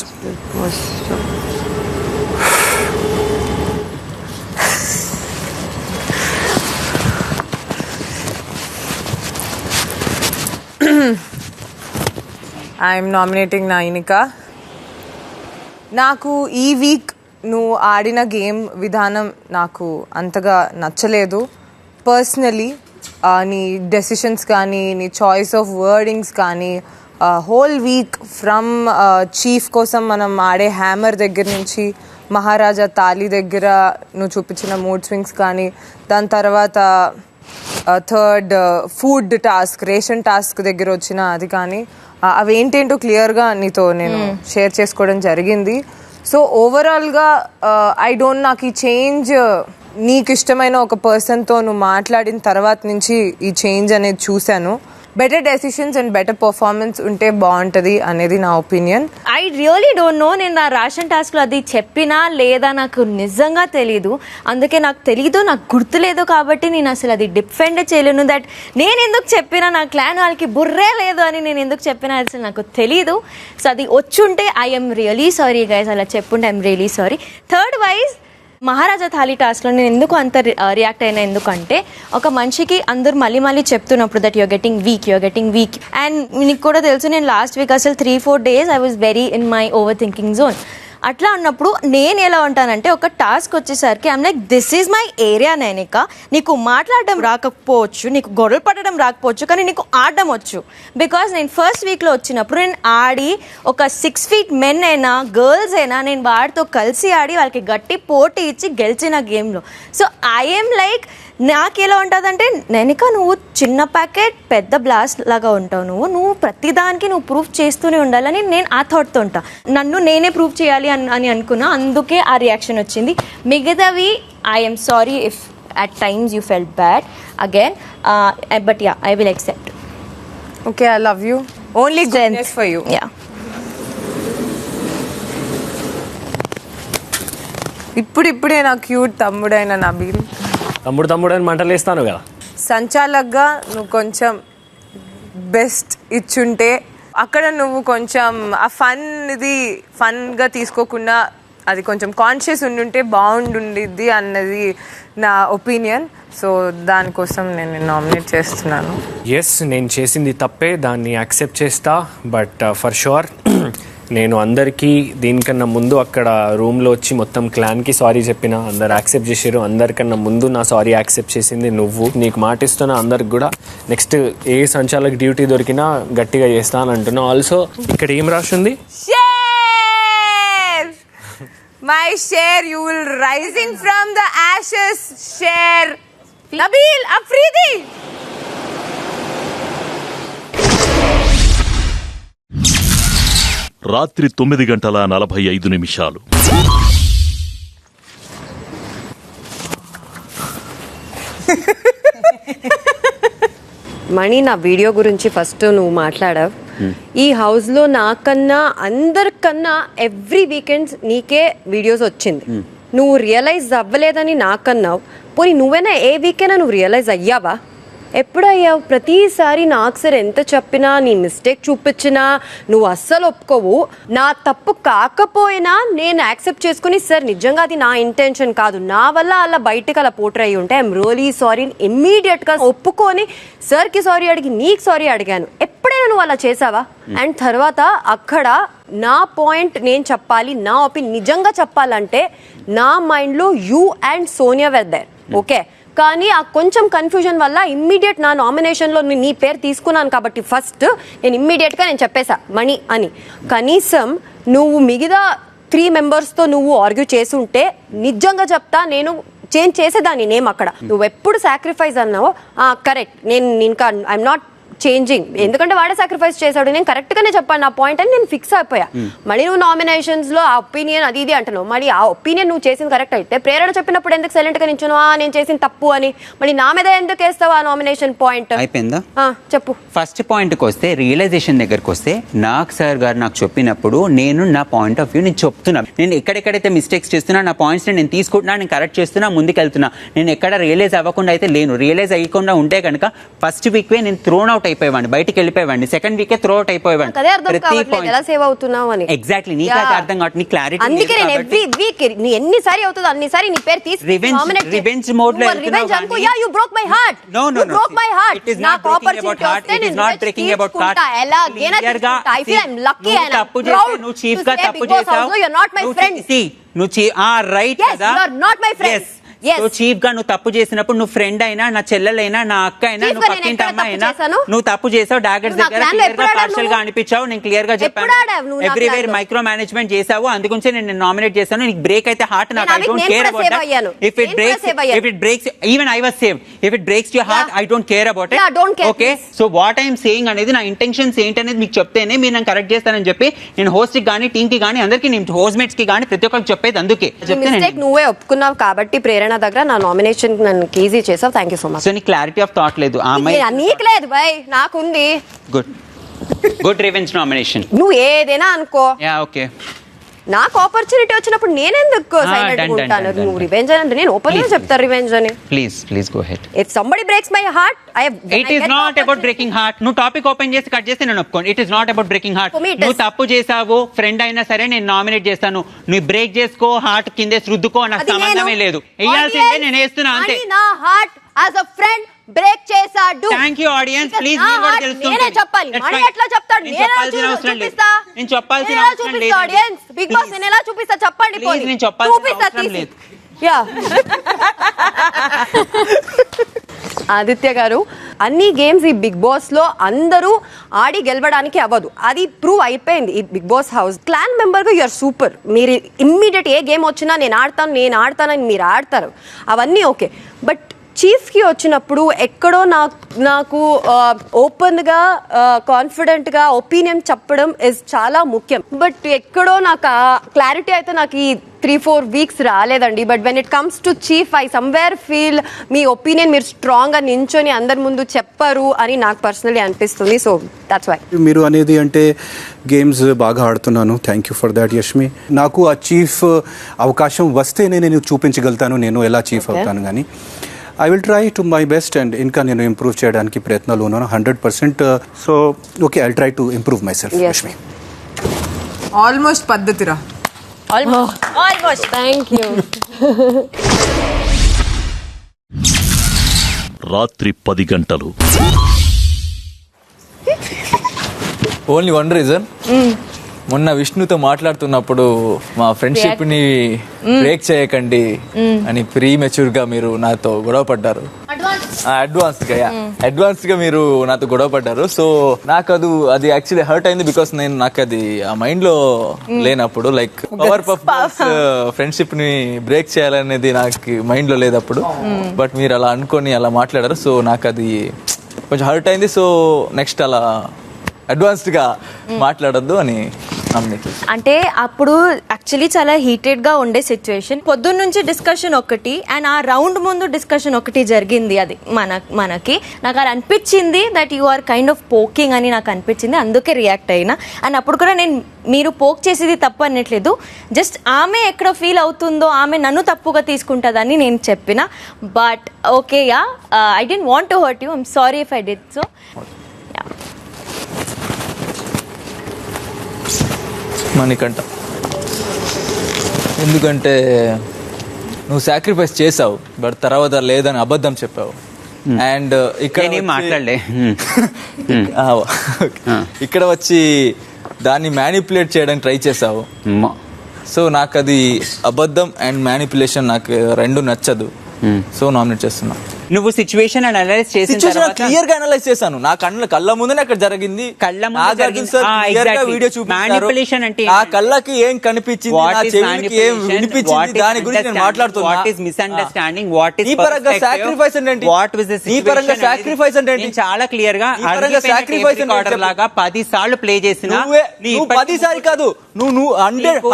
I'm nominating Nainika. నాకు ఈ వీక్ నువ్వు ఆడిన గేమ్ విధానం నాకు అంతగా నచ్చలేదు పర్సనలీ. నీ డెసిషన్స్ కానీ, నీ చాయిస్ ఆఫ్ వర్డింగ్స్ కానీ, హోల్ వీక్ ఫ్రమ్ చీఫ్ కోసం మనం ఆడే హ్యామర్ దగ్గర నుంచి మహారాజా తాలి దగ్గర నువ్వు చూపించిన మూడ్ స్వింగ్స్ కానీ, దాని తర్వాత third food task, ration task దగ్గర వచ్చిన అది కానీ, అవి ఏంటేంటో క్లియర్గా నీతో నేను షేర్ చేసుకోవడం జరిగింది. సో ఓవరాల్గా నాకు ఈ చేంజ్, నీకు ఇష్టమైన ఒక పర్సన్తో నువ్వు మాట్లాడిన తర్వాత నుంచి ఈ చేంజ్ అనేది చూశాను. Better decisions and better performance ఉంటే బాగుంటుంది అనేది నా opinion. I really don't know. నేను నా రేషన్ టాస్క్లో అది చెప్పినా లేదా నాకు నిజంగా తెలీదు. అందుకే నాకు తెలీదు, నాకు గుర్తులేదు కాబట్టి నేను అసలు అది డిఫెండ్ చేయలేను. దట్ నేను ఎందుకు చెప్పినా, నా క్లాన్ వాళ్ళకి బుర్రే లేదు అని నేను ఎందుకు చెప్పినా అసలు నాకు తెలీదు. సో అది వచ్చుంటే ఐఎమ్ రియలీ సారీ గైస్, అలా చెప్పుంటే I'm really sorry. Third wise Maharaja thali టాస్క్లో నేను ఎందుకు అంత రియాక్ట్ అయినా, ఎందుకంటే ఒక మనిషికి అందరూ మళ్ళీ మళ్ళీ చెప్తున్నప్పుడు that you're getting weak and నీకు కూడా తెలుసు నేను లాస్ట్ వీక్ అసలు 3-4 days I was very in my over thinking zone. అట్లా ఉన్నప్పుడు నేను ఎలా ఉంటానంటే, ఒక టాస్క్ వచ్చేసరికి I'm like this is my area Nainika. నీకు మాట్లాడడం రాకపోవచ్చు, నీకు గొడవలు పడడం రాకపోవచ్చు, కానీ నీకు ఆడడం వచ్చు. బికాజ్ నేను ఫస్ట్ వీక్లో వచ్చినప్పుడు నేను ఆడి ఒక 6 feet మెన్ అయినా గర్ల్స్ అయినా నేను వాడితో కలిసి ఆడి వాళ్ళకి గట్టి పోటీ ఇచ్చి గెలిచిన గేమ్లో. సో ఐఎమ్ లైక్, నాకు ఎలా ఉంటుందంటే, నైనిక నువ్వు చిన్న ప్యాకెట్ పెద్ద బ్లాస్ట్ లాగా ఉంటావు, నువ్వు ప్రతిదానికి నువ్వు ప్రూఫ్ చేస్తూనే ఉండాలని నేను ఆ థాట్తో ఉంటా. నన్ను నేనే ప్రూఫ్ చేయాలి అని అనుకున్నా, అందుకే ఆ రియాక్షన్ వచ్చింది. మిగతావి I'm sorry if at times you felt bad again, but yeah I will accept. Okay, I love you. Only goodness for you. Yeah. ఇప్పుడిప్పుడే నా క్యూట్ తమ్ముడైన నబీల్, తమ్ముడు అని మంటలేస్తాను కదా. సంచాలక్గా నువ్వు కొంచెం బెస్ట్ ఇచ్చుంటే, అక్కడ నువ్వు కొంచెం ఆ ఫన్గా తీసుకోకుండా అది కొంచెం కాన్షియస్ ఉండుంటే బాగుండుండిద్ది అన్నది నా ఒపీనియన్. సో దానికోసం నేను నామినేట్ చేస్తున్నాను. ఎస్, నేను చేసింది తప్పే, దాన్ని యాక్సెప్ట్ చేస్తా. బట్ ఫర్ షూర్ నేను అందరికీ దీనికన్నా ముందు అక్కడ రూమ్లో వచ్చి మొత్తం క్లాన్కి సారీ చెప్పిన, అందరు యాక్సెప్ట్ చేసారు. అందరికన్నా ముందు నా సారీ యాక్సెప్ట్ చేసింది నువ్వు. నీకు మాటిస్తున్నా అందరికి కూడా నెక్స్ట్ ఏ సంచాలక డ్యూటీ దొరికినా గట్టిగా చేస్తా అని అంటున్నా. ఆల్సో ఇక్కడ ఏం రాసింది, మై షేర్ you will rising from the ashes షేర్ నబీల్ అఫ్రీది. రాత్రి 9:45. మణి, నా వీడియో గురించి ఫస్ట్ నువ్వు మాట్లాడావు. ఈ హౌస్లో నాకన్నా అందరికన్నా ఎవ్రీ వీకెండ్స్ నీకే వీడియోస్ వచ్చింది. నువ్వు రియలైజ్ అవ్వలేదని నాకన్నావు. పోనీ నువ్వైనా ఏ వీకైనా నువ్వు రియలైజ్ అయ్యావా? ఎప్పుడయ్యావు? ప్రతిసారి నాకు సార్ ఎంత చెప్పినా, నీ మిస్టేక్ చూపించినా నువ్వు అస్సలు ఒప్పుకోవు. నా తప్పు కాకపోయినా నేను యాక్సెప్ట్ చేసుకుని, సార్ నిజంగా అది నా ఇంటెన్షన్ కాదు, నా వల్ల అలా బయటకు అలా పోర్ట్రే అయ్యి ఉంటే ఐఎమ్ రియలీ సారీ ఇమ్మీడియట్గా ఒప్పుకొని సార్కి సారీ అడిగి నీకు సారీ అడిగాను. ఎప్పుడైనా నువ్వు అలా చేసావా? అండ్ తర్వాత అక్కడ నా పాయింట్ నేను చెప్పాలి, నా ఒపీనియన్ నిజంగా చెప్పాలంటే నా మైండ్లో you and Sonia were there, okay. కానీ ఆ కొంచెం కన్ఫ్యూజన్ వల్ల ఇమ్మీడియట్ నా నామినేషన్లో నీ పేరు తీసుకున్నాను కాబట్టి ఫస్ట్ నేను ఇమ్మీడియట్గా నేను చెప్పేశా మణి అని. కనీసం నువ్వు మిగతా 3 మెంబర్స్తో నువ్వు ఆర్గ్యూ చేసి ఉంటే నిజంగా చెప్తా, నేను చేంజ్ చేసేదాన్ని నేమ్. అక్కడ నువ్వు ఎప్పుడు సాక్రిఫైస్ అన్నావో కరెక్ట్, నేను ఇంకా ఐఎమ్ నాట్ చేంజింగ్, ఎందుకంటే వాడే సాక్రిఫైస్ చేశాడు, నేను కరెక్ట్ గానే చెప్పాను నా పాయింట్ అని నేను ఫిక్స్ అయిపోయా. మళ్ళీ నువ్వు నామినేషన్స్ లో ఆ ఒపీనియన్ అది ఇది అంటున్నావు, మళ్ళీ ఆ ఒపీనియన్ నువ్వు చేసింది కరెక్ట్ అయితే ప్రేరణ చెప్పినప్పుడు ఎందుకు సైలెంట్ గా నించును నేను చేసిన తప్పు అని, మళ్ళీ నా మీద ఎందుకు వేస్తావు ఆ నామినేషన్ పాయింట్? అయిపోయిందా? చెప్పు. ఫస్ట్ పాయింట్కి వస్తే, రియలైజేషన్ దగ్గరకు వస్తే, నాకు సార్ గారు నాకు చెప్పినప్పుడు నేను నా పాయింట్ ఆఫ్ వ్యూ నేను చెప్తున్నా. నేను ఎక్కడెక్కడైతే మిస్టేక్స్ చేస్తున్నా నా పాయింట్స్ నేను తీసుకుంటున్నా, నేను కరెక్ట్ చేస్తున్నా, ముందుకెళ్తున్నా. నేను ఎక్కడ రియలైజ్ అవ్వకుండా అయితే లేను. రియలైజ్ అయ్యకుండా ఉంటే కనుక ఫస్ట్ వీక్ నేను థ్రోన్ అవుట్ అయిపోయేవాడిని, బయటికి వెళ్ళిపోయేవాడిని. సెకండ్ వీకే త్రో అవుట్ అయిపోయేవాడిని. ఎలా సేవ్ అవుతున్నావు అని ఎగ్జాక్ట్లీ నీకు అది అర్థం కావట్లేదు, నీ క్లారిటీ. అందుకే నేను ఎవ్రీ వీక్ నీ ఎన్నిసారి అవుతుందో అన్నిసారి నీ పేరు తీసి రివెంజ్ మోడ్ లో రివెంజ్ అనుకో. Yeah you broke my heart. No broke my heart. It is not breaking about heart. It is not breaking about heart. ఎలా గేనా I feel I am lucky and తప్పు చేసావు, నువ్వు చీఫ్ గా తప్పు చేసావు. You are not my friend. నువ్వు right కదా, you are not my friend. So chief గా నువ్వు తప్పు చేసినప్పుడు నువ్వు ఫ్రెండ్ అయినా, నా చెల్లెలైనా, నా అక్క అయినా, నువ్వు పక్కింటి అమ్మాయి అయినా, నువ్వు తప్పు చేసావు. డాగర్స్ దగ్గర క్లియర్ గా పార్షల్ గా అనిపించావు. నేను క్లియర్ గా చెప్పాను, ఎవ్రీవేర్ మైక్రో మేనేజ్మెంట్ చేసావు, అందుగురించి నేను నామినేట్ చేశాను. నీకు బ్రేక్ అయితే హార్ట్, నాకు I don't care about that. If it breaks even I was save. If it breaks your heart I don't care about it. Okay, so what I'm saying అనేది నా intentions ఏంటనేది మీకు చెప్తేనే మీరు నేను కరెక్ట్ చేస్తానని చెప్పి నేను హోస్ట్ కి కానీ టీమ్ కి కానీ అందరికి, నేను హోస్ట్ మేట్స్ కి కానీ ప్రతి ఒక్కరికి చెప్పేది అందుకే. నువ్వే ఒప్పుకున్నావు కాబట్టి ప్రేరణ దగ్గర నా నామినేషన్ నన్ను ఈజీ చేసావు. Thank you so much. So నీ క్లారిటీ ఆఫ్ థాట్ లేదు. నీకు లేదు బై, నాకుంది. Good revenge nomination. నువ్వు ఏదైనా అనుకో. Yeah okay. నాకు ఆపర్చునిటీ వచ్చినప్పుడు నేనెందుకు సైలెంట్ ఉంటాను? నువ్వు రివెంజ్ అని నేను ఓపెన్ గా చెప్తా రివెంజ్ అని. Please go ahead. If somebody breaks my heart it is not about breaking heart. నువ్వు టాపిక్ ఓపెన్ చేసి కట్ చేస్తే నేను ఒప్పుకోను. It is not about breaking heart. నువ్వు తప్పు చేసావు, ఫ్రెండ్ అయినా సరే నేను నామినేట్ చేస్తాను. నువ్వు బ్రేక్ చేసుకో, హార్ట్ కిందే రుద్దుకో, నాకు సంబంధమే లేదు. వేయాల్సిందే నేను వేస్తున్నా అంతే. నా heart as a friend break చేసాడు. Thank you audience. ప్లీజ్ మీరు కూడా తెలుస్తుంది. నేనే చెప్పాలి, మణి ఎట్లా చెప్తాడు? నేను చెప్పాల్సిన అవసరం లేదు. నేను చెప్పాల్సిన అవసరం లేదు. ఆడియన్స్ బిగ్ బాస్ నేను ఎలా చూపిస్తా చెప్పండి. ప్లీజ్ నేను చెప్పాల్సిన అవసరం లేదు. యా ఆదిత్య గారు, అన్ని గేమ్స్ ఈ బిగ్ బాస్ లో అందరూ ఆడి గెలవడానికి అవ్వదు, అది ప్రూవ్ అయిపోయింది ఈ Bigg Boss house. Clan member గా యూఆర్ సూపర్. మీరు ఇమ్మీడియట్ ఏ గేమ్ వచ్చినా నేను ఆడతానని మీరు ఆడతారు, అవన్నీ ఓకే. బట్ చీఫ్కి వచ్చినప్పుడు ఎక్కడో నాకు ఓపెన్గా కాన్ఫిడెంట్గా ఒపీనియన్ చెప్పడం ఇస్ చాలా ముఖ్యం. బట్ ఎక్కడో నాకు క్లారిటీ అయితే నాకు ఈ 3-4 వీక్స్ రాలేదండి. But when it comes to chief I somewhere feel me opinion మీరు స్ట్రాంగ్గా నించొని అందరి ముందు చెప్పరు అని నాకు పర్సనలీ అనిపిస్తుంది. So that's why. మీరు అనేది అంటే గేమ్స్ బాగా ఆడుతున్నాను, thank you for that Yashmi. నాకు ఆ చీఫ్ అవకాశం వస్తేనే నేను చూపించగలుగుతాను నేను ఎలా చీఫ్ అవుతాను. కానీ I will try to my best and ఇంకా నేను ఇంప్రూవ్ చేయడానికి ప్రయత్నాలు ఉన్నాను 100%. So okay, I try to improve myself Yashmi. Almost పద్ధతిరా. ఆల్మోస్ట్. Thank you. రాత్రి 10 గంటలు. ఓన్లీ వన్ రీజన్, మొన్న విష్ణుతో మాట్లాడుతున్నప్పుడు మా ఫ్రెండ్షిప్ ని బ్రేక్ చేయకండి అని ప్రీమెచ్యూర్ గా మీరు నాతో గొడవ పడ్డారు. అడ్వాన్స్ గా మీరు నాతో గొడవ పడ్డారు. సో నాకు అది యాక్చువల్లీ హర్ట్ అయింది. బికాస్ నాకు అది ఆ మైండ్ లో లేనప్పుడు, లైక్ పవర్ పఫ్ ఫ్రెండ్షిప్ ని బ్రేక్ చేయాలనేది నాకు మైండ్ లో లేదు అప్పుడు. బట్ మీరు అలా అనుకొని అలా మాట్లాడారు. సో నాకు అది కొంచెం హర్ట్ అయింది. సో నెక్స్ట్ అలా అడ్వాన్స్డ్ గా మాట్లాడొద్దు అని అంటే అప్పుడు యాక్చువల్లీ చాలా హీటెడ్ గా ఉండే సిచ్యువేషన్. పొద్దున్న నుంచి డిస్కషన్ ఒకటి అండ్ ఆ రౌండ్ ముందు డిస్కషన్ ఒకటి జరిగింది. అది మనకి నాకు అది అనిపించింది that you are kind of poking అని నాకు అనిపించింది, అందుకే రియాక్ట్ అయినా. అండ్ అప్పుడు కూడా నేను మీరు పోక్ చేసేది తప్పు అనట్లేదు, జస్ట్ ఆమె ఎక్కడ ఫీల్ అవుతుందో ఆమె నన్ను తప్పుగా తీసుకుంటుందని నేను చెప్పిన. But okay, yeah I don't want to hurt you, I'm sorry if I did so. Manikanta, ఎందుకంటే నువ్వు సాక్రిఫైస్ చేసావు బట్ తర్వాత లేదని అబద్ధం చెప్పావు. అండ్ ఇక్కడ వచ్చి దాన్ని మ్యానిపులేట్ చేయడానికి ట్రై చేసావు. సో నాకు అది అబద్ధం అండ్ మ్యానిపులేషన్ నాకు రెండు నచ్చదు. సో నామినేట్ చేస్తున్నా. నువ్వు సిచ్యువేషన్ అనలైజ్ చేసిన సిచ్యువేషన్ తర్వాత క్లియర్ గా అనలైజ్ చేశాను. నా కళ్ళ ముందే అక్కడ జరిగింది. వీడియో మానిపులేషన్ అంటే నా కళ్ళకి ఏం కనిపించింది, నా చెవికి ఏం వినిపించింది, దాని గురించి నేను మాట్లాడుతున్నా. What is misunderstanding, what is ఈ పరంగా సాక్రిఫైస్ అంటే వాట్ వాస్ ది ఈ పరంగా సాక్రిఫైస్ అంటే చాలా క్లియర్ గా సాక్రిఫైస్ ఆర్డర్ లాగా 10 సార్లు ప్లే చేసిన నువ్వు 10 సార్లు కాదు, నువ్వు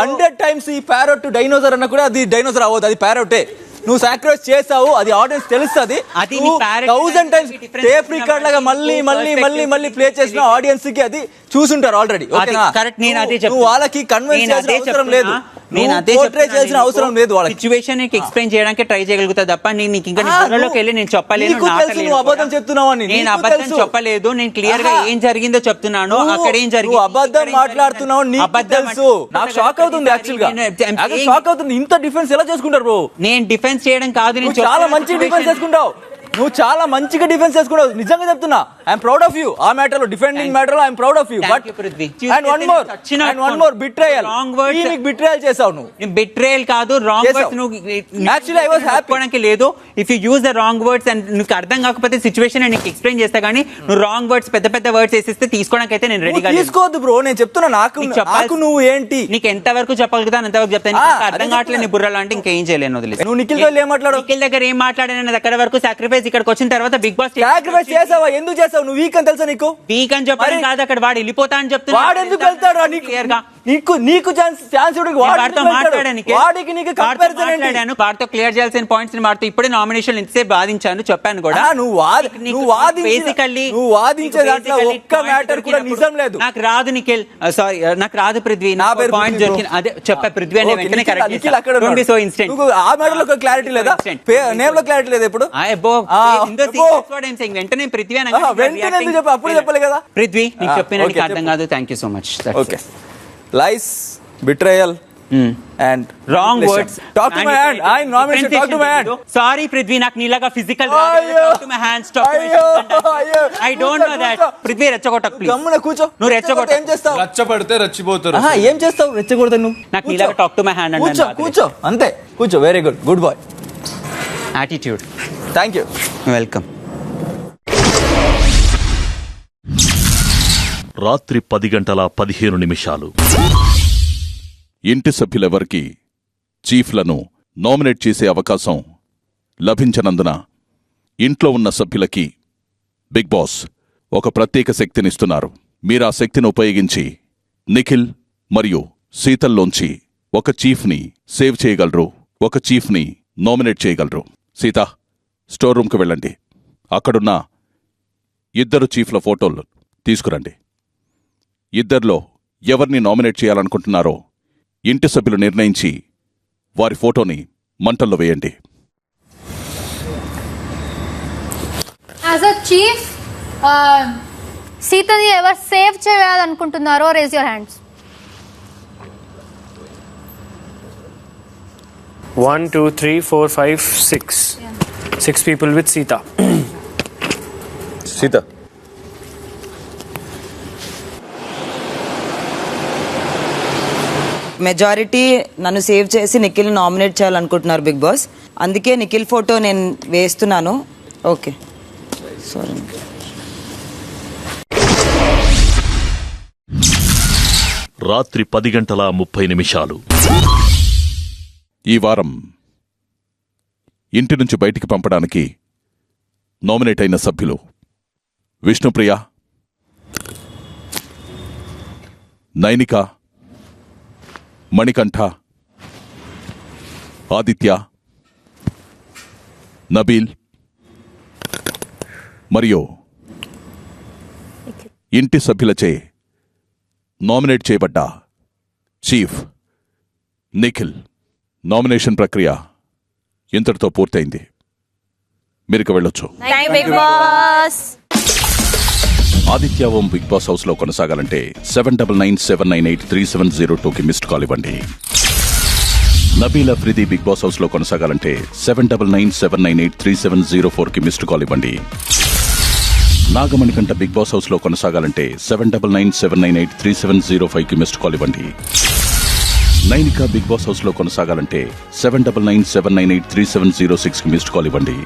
100 టైమ్స్ ఈ ప్యారోట్ డైనోసార్ అన్న కూడా అది డైనోసార్ అవ్వదు, అది ప్యారోటే. నువ్వు సాక్రిఫైస్ చేసావు, అది ఆడియన్స్ తెలుస్తుంది. 1000 టైమ్స్ టేప్ రికార్డ్ లాగా మళ్ళీ మళ్ళీ మళ్ళీ మళ్ళీ ప్లే చేసిన ఆడియన్స్ కి అది చూసుంటారు ఆల్రెడీ. కరెక్ట్. నేను అదే చెప్తున్నా, వాళ్ళకి కన్విన్స్ చేయాల్సిన అవసరం లేదు, నేను అదే చేయాల్సిన అవసరం లేదు. వాళ్ళకి సిచ్యువేషన్ ఎక్స్ప్లెయిన్ చేయడానికి ట్రై చేయగలుగుతా తప్ప నేను ఇంకా నిద్రలోకి వెళ్ళి నేను చెప్పలేను. నువ్వు అబద్ధం చెప్తున్నావని నేను అబద్ధం చెప్పలేదు, నేను క్లియర్ గా ఏం జరిగిందో చెప్తున్నాను. అక్కడ ఏం జరిగింది, అబద్ధం మాట్లాడుతున్నావు, నీకు తెలుసు. నాకు షాక్ అవుతుంది, యాక్చువల్ గా షాక్ అవుతుంది. ఇంత డిఫెన్స్ ఎలా చేసుకుంటారు బ్రో? నేను డిఫెన్స్ చేయడం కాదు, నేను చాలా మంచి డిఫెన్స్ చేసుకుంటావు, నువ్వు చాలా మంచిగా డిఫెన్స్ చేసుకున్నావు, నిజంగా చెప్తున్నా. I'm proud of you. ఆ మ్యాటర్ లో, డిఫెండింగ్ మ్యాటర్ లో I'm proud of you. But and one more betrayal, నీకు బిట్రేయల్ చేసావు నువ్వు. బిట్రేయల్ కాదు, రాంగ్ వర్డ్స్ నువ్వు యాక్చువల్లీ ఐ వాస్ హ్యాపీ లేదు. If you use the wrong words and నీకు అర్థం కాకపోతే సిచ్యువేషన్ నీకు ఎక్స్ప్లెయిన్ చేస్తా, కానీ నువ్వు రాంగ్ వర్డ్స్ పెద్ద పెద్ద వర్డ్స్ వేసిస్తే తీసుకోవడానికి అయితే నేను రెడీగా తీసుకోవద్దు బ్రో. నేను చెప్తున్నా, నాకు నువ్వు ఏంటి, నీకు ఎంత వరకు చెప్పగలుగుతాను అంతవరకు చెప్తాను. అర్థం కావట్లేదు నీ బుర్రలో అంటే ఇంకేం చేయలేను, వదిలేదు. నువ్వు నిఖిల్ ఏం మాట్లాడు, నిఖిల్ దగ్గర ఏం మాట్లాడాను అక్కడ వరకు సాక్రిఫైస్. ఇక్కడికి వచ్చిన తర్వాత బిగ్ బాస్ సాక్రిఫైస్ చేసావా? ఎందుకు చేసావు? నువ్వు వీక్ అని తెలుసా నీకు? వీక్ అని చెప్పాను కాదు, అక్కడ వాడు వెళ్ళిపోతా అని చెప్తున్నా. వాడు ఎందుకు వెళ్తాడు? నీకు ఛాన్స్ వాడితో మాట్లాడాను, వాడితో క్లియర్ చేయాల్సిన పాయింట్స్ వాడితో ఇప్పుడే నామినేషన్ ఇంతసేపు వాదించాను, చెప్పాను కూడా. నాకు రాదు నిఖిల్, సారీ నాకు రాదు పృథ్వీ, నా పాయింట్ దొరికింది అదే చెప్పా. పృథ్వీ అనే వెంటనే కరెక్ట్. సో ఇన్స్టెంట్ ఆ మ్యాటర్ లో క్లారిటీ లేదా, నేమ్ లో క్లారిటీ లేదా? ఇప్పుడు వెంటనే పృథ్వీ అప్పుడు చెప్పలే కదా. పృథ్వీ నీకు చెప్పిన అర్థం కాదు. Thank you so much. Okay, lies, betrayal and wrong words. Talk to my hand. I nomination. Talk to my hand. Sorry Prithvi, నాకు నీలాగా physical talk to my hands, talk to my I don't know that. Prithvi రెచ్చగొట్టకు please. గమ్మున కూర్చో. నువ్వు రెచ్చగొట్ట. ఏం చేస్తావు? రెచ్చపడితే రెచ్చిపోతారు. ఏం చేస్తావు? రెచ్చగొడతావు నువ్వు. నాకు నీలాగా talk to my hand అన్నాను. కూర్చో అంతే, కూర్చో. Very good, good boy. Attitude. Thank you. Welcome. రాత్రి 10:15 ఇంటి సభ్యులెవరికి చీఫ్లను నామినేట్ చేసే అవకాశం లభించనందున ఇంట్లో ఉన్న సభ్యులకి బిగ్ బాస్ ఒక ప్రత్యేక శక్తినిస్తున్నారు. మీరా శక్తిని ఉపయోగించి నిఖిల్ మరియు సీతల్లోంచి ఒక చీఫ్ని సేవ్ చేయగలరు, ఒక చీఫ్ని నామినేట్ చేయగలరు. సీత, స్టోర్ రూమ్కి వెళ్ళండి. అక్కడున్న 2 చీఫ్ల ఫోటోలు తీసుకురండి. 2లో ఎవరిని నామినేట్ చేయాలనుకుంటున్నారో ఇంటి సభ్యులు నిర్ణయించి వారి ఫోటోని మంటల్లో వేయండి. యాజ్ అ చీఫ్ సీతని ఎవరు సేవ్ చేయాలనుకుంటున్నారో raise your hands. 1 2 3 4 5 6 6 people with Sita. Sita. Majority నన్ను సేవ్ చేసి నిఖిల్ నామినేట్ చేయాలనుకుంటున్నారు బిగ్ బాస్. అందుకే నిఖిల్ ఫోటో నేను వేస్తున్నాను. Okay, sorry. రాత్రి 10:30 ఈ వారం ఇంటి నుంచి బయటికి పంపడానికి నామినేట్ అయిన సభ్యులు విష్ణుప్రియ, నైనిక, మణికంఠ, ఆదిత్య, నబీల్ మరియు ఇంటి సభ్యులచే నామినేట్ చేయబడ్డ చీఫ్ నిఖిల్. నామినేషన్ ప్రక్రియ ఇంతటితో పూర్తయింది. మీరిక వెళ్ళొచ్చు. Aditya Om Bigg Boss house లో కొనసాగాలంటే 7997983702కి మిస్డ్ కాల్ ఇవ్వండి. Nabeel Afridi Bigg Boss house లో కొనసాగాలంటే 7997983704కి మిస్డ్ కాల్ ఇవ్వండి. నాగమణికంఠ బిగ్ బాస్ హౌస్ లో కొనసాగాలంటే 7997983705కి మిస్డ్ కాల్ ఇవ్వండి. నైనిక బిగ్ బాస్ హౌస్ లో కొనసాగాలంటే 7997983706కి మిస్డ్ కాల్ ఇవ్వండి.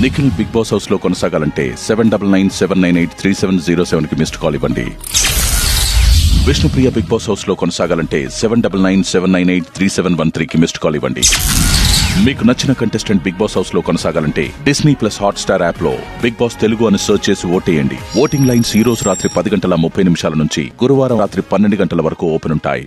నిఖిల్ బిగ్ బాస్ హౌస్ లో కొనసాగాలంటే 7997983707 కి మిస్డ్ కాల్ ఇవ్వండి. విష్ణుప్రియ బిగ్ బాస్ హౌస్ లో కొనసాగాలంటే 7997983713 కి మిస్డ్ కాల్ ఇవ్వండి. మీకు నచ్చిన కంటెస్టెంట్ బిగ్ బాస్ హౌస్ లో కొనసాగాలంటే డిస్నీ ప్లస్ హాట్స్టార్ యాప్ లో బిగ్ బాస్ తెలుగు అని సెర్చ్ చేసి ఓటేయండి. ఓటింగ్ లైన్స్ ఈ రోజు రాత్రి 10 గంటల 30 నిమిషాల నుంచి గురువారం రాత్రి 12 గంటల వరకు ఓపెన్ ఉంటాయి.